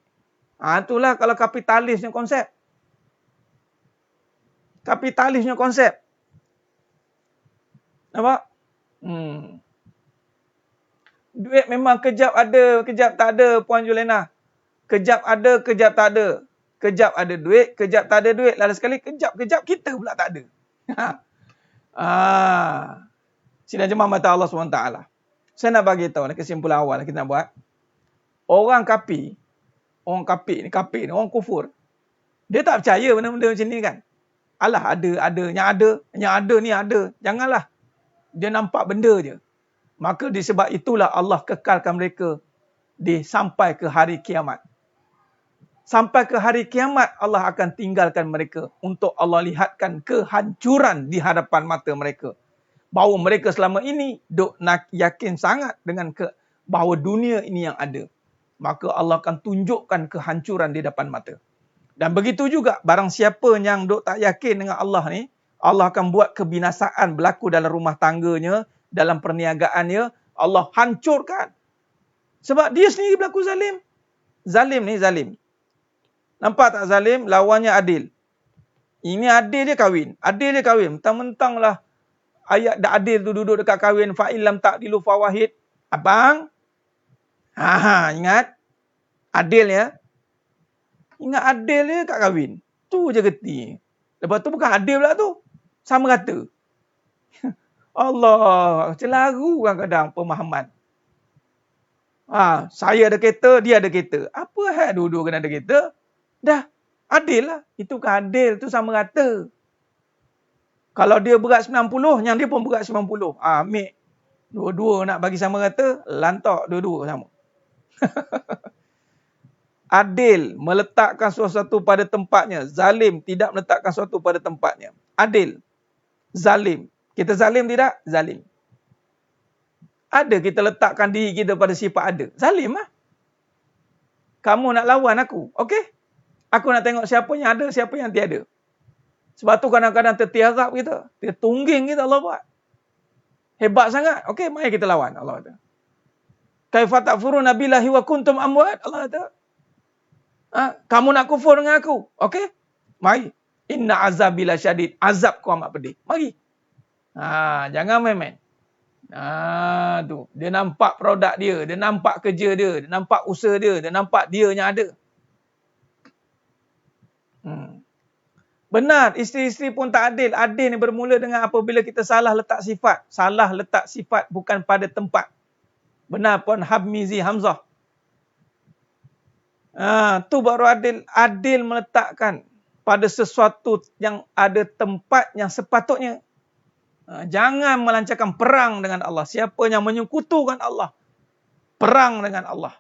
S2: Itulah kalau kapitalisnya konsep. Nampak? Duit memang kejap ada, kejap tak ada, Puan Julena. Kejap ada, kejap tak ada. Kejap ada duit, kejap tak ada duit. Lalu sekali kejap kita pula tak ada. Sidang jemaah mata Allah SWT. Saya nak bagi tahu kesimpulan awal kita nak buat. Orang kafir ni, orang kufur. Dia tak percaya benda-benda macam ni kan. Alah ada, yang ada ni ada. Janganlah. Dia nampak benda je. Maka disebab itulah Allah kekalkan mereka sampai ke hari kiamat. Sampai ke hari kiamat Allah akan tinggalkan mereka untuk Allah lihatkan kehancuran di hadapan mata mereka. Bahawa mereka selama ini nak yakin sangat dengan bahawa dunia ini yang ada. Maka Allah akan tunjukkan kehancuran di depan mata. Dan begitu juga barang siapa yang tak yakin dengan Allah ni, Allah akan buat kebinasaan berlaku dalam rumah tangganya, dalam perniagaannya, Allah hancurkan. Sebab dia sendiri berlaku zalim. Zalim ni zalim. Nampak tak zalim? Lawannya adil. Ini adil je kahwin. Mentang-mentang lah ayat dah adil tu duduk dekat kahwin. Fa'ilam ta'dilu fawahid. Abang, ingat. Adil ya. Ingat adil je kat kahwin. Tu je geti. Lepas tu bukan adil pula tu. Sama rata. Allah. Celaru kadang-kadang pemahaman. Saya ada kereta, dia ada kereta. Apa hal dua-dua kena ada kereta? Dah. Adil lah. Itu kan adil. Tu sama rata. Kalau dia berat 90, yang dia pun berat 90. Ambil. Dua-dua nak bagi sama rata, lantak dua-dua sama. Adil, meletakkan sesuatu pada tempatnya. Zalim, tidak meletakkan sesuatu pada tempatnya. Adil. Zalim. Kita zalim tidak? Zalim. Ada kita letakkan diri kita pada sifat ada. Zalim lah. Kamu nak lawan aku. Okey? Aku nak tengok siapa yang ada, siapa yang tiada. Sebab tu kadang-kadang tertiarap kita. Tertungging kita Allah buat. Hebat sangat. Okey, mari kita lawan. Allah kata. Kaifa takfuruna billahi wa kuntum amwat? Allah kata. Kamu nak kufur dengan aku? Okey? Mari. Inna azabila syadid. Azabku amat pedih. Mari. Jangan main-main. Tu. Dia nampak produk dia. Dia nampak kerja dia. Dia nampak usaha dia. Dia nampak dia yang ada. Benar, isteri-isteri pun tak adil. Adil ni bermula dengan apabila kita salah letak sifat. Salah letak sifat bukan pada tempat. Benar pun Habmizi Hamzah. Tu baru adil. Adil meletakkan pada sesuatu yang ada tempat yang sepatutnya. Jangan melancarkan perang dengan Allah. Siapa yang menyekutukan Allah, perang dengan Allah.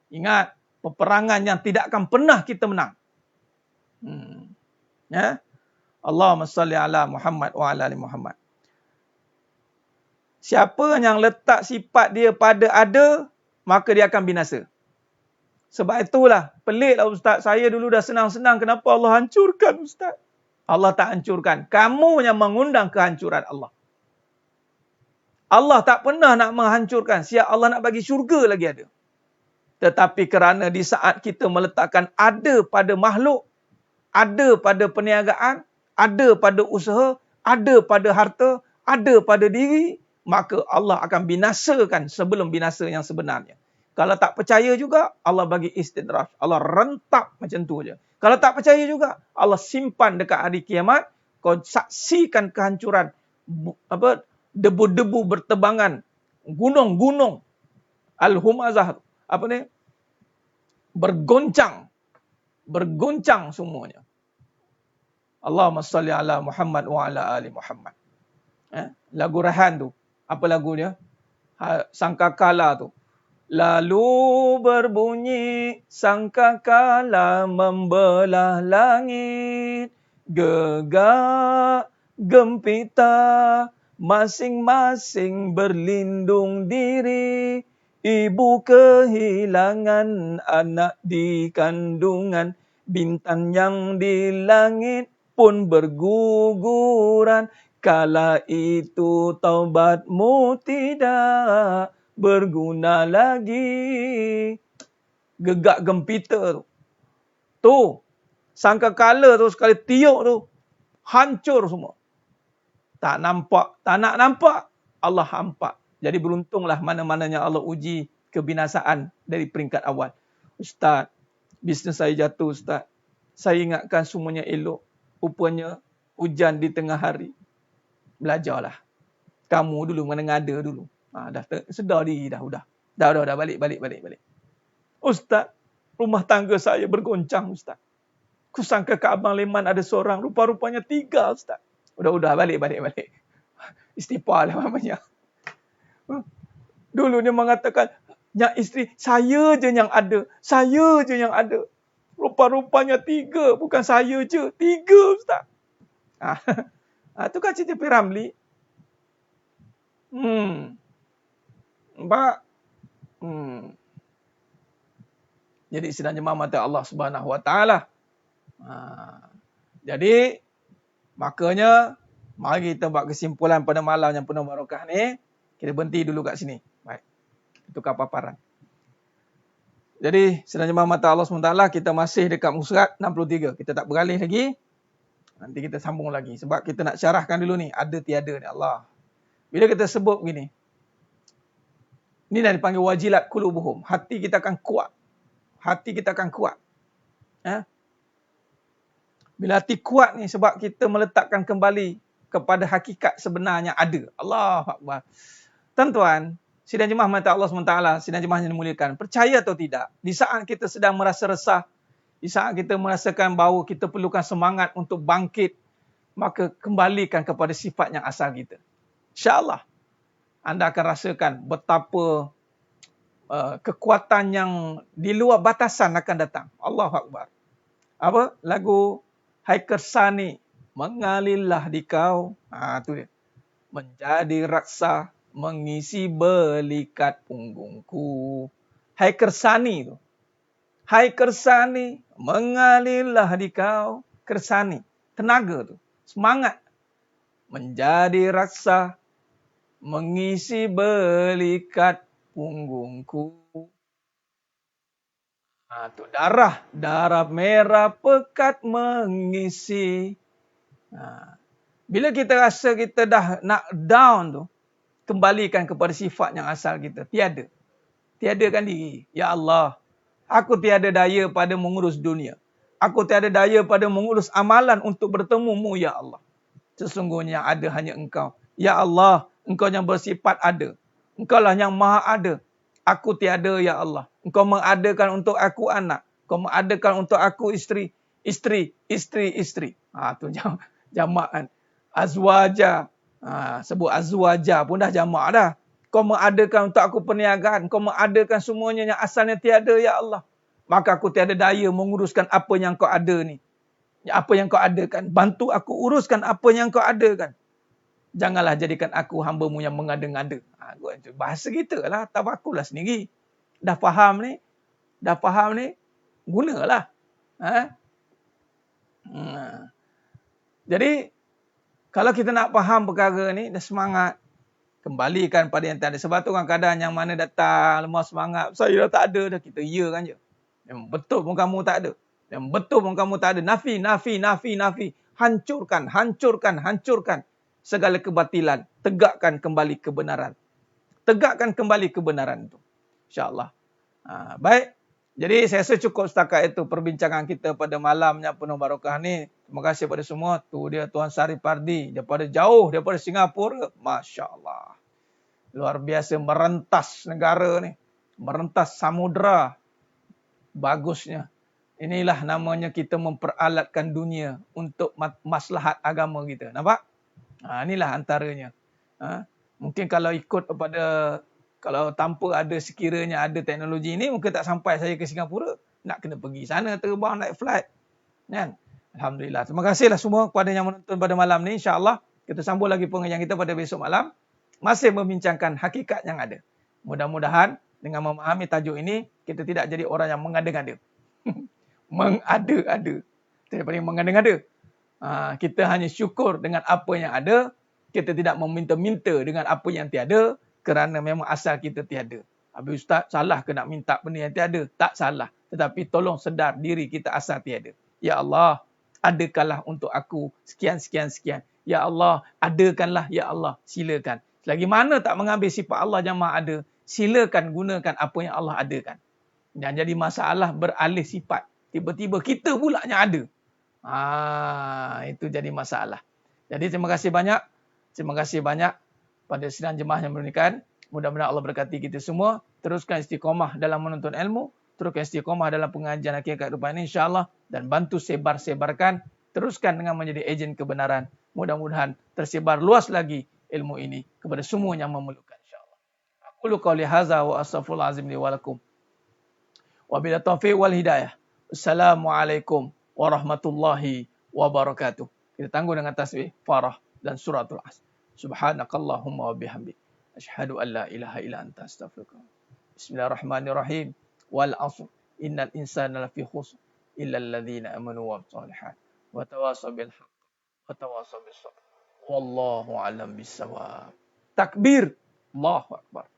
S2: Ingat, peperangan yang tidak akan pernah kita menang. Ya. Allahumma salli ala Muhammad wa ala ali Muhammad. Siapa yang letak sifat dia pada ada, maka dia akan binasa. Sebab itulah, peliklah Ustaz, saya dulu dah senang-senang, kenapa Allah hancurkan Ustaz? Allah tak hancurkan. Kamu yang mengundang kehancuran Allah. Allah tak pernah nak menghancurkan. Siap Allah nak bagi syurga lagi ada. Tetapi kerana di saat kita meletakkan ada pada makhluk, ada pada perniagaan, ada pada usaha, ada pada harta, ada pada diri, maka Allah akan binasakan sebelum binasa yang sebenarnya. Kalau tak percaya juga, Allah bagi istidraj. Allah rentap macam tu je. Kalau tak percaya juga, Allah simpan dekat hari kiamat. Kau saksikan kehancuran. Debu-debu bertebangan. Gunung-gunung. Al-Humazah. Bergoncang. Bergoncang semuanya. Allahumma salli ala Muhammad wa ala ali Muhammad. Lagu Rehan tu. Apa lagu dia? Sangkakala tu. Lalu berbunyi sangkakala membelah langit. Gegak gempita masing-masing berlindung diri. Ibu kehilangan anak di kandungan. Bintang yang di langit pun berguguran. Kala itu taubatmu tidak berguna lagi. Gegak gempita tu. Tu. Sangkakala tu sekali tiup tu. Hancur semua. Tak nampak. Tak nak nampak. Allah hampak. Jadi beruntunglah mana-mananya Allah uji kebinasaan dari peringkat awal. Ustaz, bisnes saya jatuh Ustaz. Saya ingatkan semuanya elok. Rupanya hujan di tengah hari. Belajarlah. Kamu dulu mengada dulu. Dah sedar diri dah. Dah balik. Ustaz, rumah tangga saya bergoncang Ustaz. Kusangka kat Abang Leman ada seorang. Rupa-rupanya 3 Ustaz. Udah balik. Istighfar lah mamanya. Dulu dia mengatakan, yang isteri, saya je yang ada. Rupa-rupanya 3. Bukan saya je. 3 Ustaz. Tu kan cerita Piramli. Nampak? Jadi sedang jemaah mata Allah Subhanahu Wa Taala. Jadi makanya mari kita buat kesimpulan pada malam yang penuh barakah ni. Kita berhenti dulu kat sini. Baik. Tukar paparan. Jadi sedang jemaah mata Allah SWT, kita masih dekat muka surat 63. Kita tak beralih lagi. Nanti kita sambung lagi. Sebab kita nak syarahkan dulu ni. Ada tiada ni Allah. Bila kita sebut begini. Ini dah dipanggil wajilat qulubuhum. Hati kita akan kuat. Bila hati kuat ni sebab kita meletakkan kembali kepada hakikat sebenarnya ada. Allahu Akbar. Tuan-tuan, sidang jemaah mata Allah SWT, sidang jemaah yang dimuliakan, percaya atau tidak, di saat kita sedang merasa resah, di saat kita merasakan bahawa kita perlukan semangat untuk bangkit, maka kembalikan kepada sifat yang asal kita. InsyaAllah, anda akan rasakan betapa kekuatan yang di luar batasan akan datang. Allahu Akbar. Apa? Lagu Hai Kersani, mengalirlah di kau. Tu dia. Menjadi raksa, mengisi belikat punggungku. Hai Kersani tu. Hai Kersani, mengalirlah di kau. Kersani, tenaga tu. Semangat. Menjadi raksa, mengisi belikat punggungku. Tu darah merah pekat mengisi. Bila kita rasa kita dah nak down tu, kembalikan kepada sifat yang asal kita. Tiadakan diri. Ya Allah, aku tiada daya pada mengurus dunia. Aku tiada daya pada mengurus amalan untuk bertemu-Mu, Ya Allah. Sesungguhnya ada hanya Engkau. Ya Allah, Engkau yang bersifat ada. Engkau lah yang maha ada. Aku tiada, Ya Allah. Engkau mengadakan untuk aku anak. Engkau mengadakan untuk aku isteri. Isteri. Tu jamak kan. Azwaja. Sebut azwaja pun dah jamak dah. Kau mengadakan untuk aku perniagaan. Kau mengadakan semuanya yang asalnya tiada, Ya Allah. Maka aku tiada daya menguruskan apa yang kau ada ni. Apa yang kau adakan. Bantu aku uruskan apa yang kau adakan. Janganlah jadikan aku hamba-Mu yang mengada-ngada. Bahasa kita lah. Tawakullah sendiri. Dah faham ni. Gunalah. Jadi, kalau kita nak faham perkara ni, dah semangat. Kembalikan pada yang tak ada. Sebab tu kadang-kadang yang mana datang, lemah semangat. Saya dah tak ada dah. Kita ya kan je. Yang betul pun kamu tak ada. Yang betul pun kamu tak ada. Nafi. Hancurkan segala kebatilan. Tegakkan kembali kebenaran itu. InsyaAllah. Baik. Jadi saya rasa cukup setakat itu perbincangan kita pada malam yang penuh barakah ni. Terima kasih kepada semua. Tu dia Tuan Sari Pardi. Daripada jauh, daripada Singapura. Masya Allah. Luar biasa merentas negara ni. Merentas samudera. Bagusnya. Inilah namanya kita memperalatkan dunia untuk maslahat agama kita. Nampak? Inilah antaranya. Mungkin kalau ikut kepada, kalau tanpa ada sekiranya ada teknologi ini, mungkin tak sampai saya ke Singapura. Nak kena pergi sana, terbang, naik flight. Kan? Alhamdulillah. Terima kasihlah semua kepada yang menonton pada malam ni. InsyaAllah kita sambung lagi pengajian kita pada besok malam. Masih membincangkan hakikat yang ada. Mudah-mudahan dengan memahami tajuk ini, kita tidak jadi orang yang mengada-ngada. Mengada-ada. Daripada mengada-ngada. Kita hanya syukur dengan apa yang ada. Kita tidak meminta-minta dengan apa yang tiada. Kerana memang asal kita tiada. Habis Ustaz, salah ke nak minta benda yang tiada? Tak salah. Tetapi tolong sedar diri kita asal tiada. Ya Allah, adakanlah untuk aku sekian. Ya Allah, adakanlah. Ya Allah, silakan. Selagi mana tak mengambil sifat Allah yang maha ada, silakan gunakan apa yang Allah adakan. Yang jadi masalah beralih sifat. Tiba-tiba kita pula yang ada. Itu jadi masalah. Jadi terima kasih banyak. Terima kasih banyak pada sidang jemaah yang berunikan. Mudah-mudahan Allah berkati kita semua. Teruskan istiqamah dalam menuntut ilmu. Teruskan istiqamah dalam pengajian hakikat kehidupan ini, insyaAllah. Dan bantu sebar-sebarkan. Teruskan dengan menjadi ejen kebenaran. Mudah-mudahan tersebar luas lagi ilmu ini kepada semua yang memerlukan, insyaAllah. Aqulu qawli hadza wa astaghfirullahalazim li wa lakum. Wabillahi taufiq wal hidayah. Assalamualaikum warahmatullahi wabarakatuh. Kita tangguh dengan tasbih Farah dan suratul Asr. Subhanakallahumma wa bihamdik. Asyhadu an la ilaha illa anta astaghfiruka. Bismillahirrahmanirrahim. Wal asr. Innal insana lafi khusr. Illa alladhina amanu wa salihat. Wa tawasaw bil haqq. Wa tawasaw bis sabr. Wallahu alam bisawab. Takbir. Allahu akbar.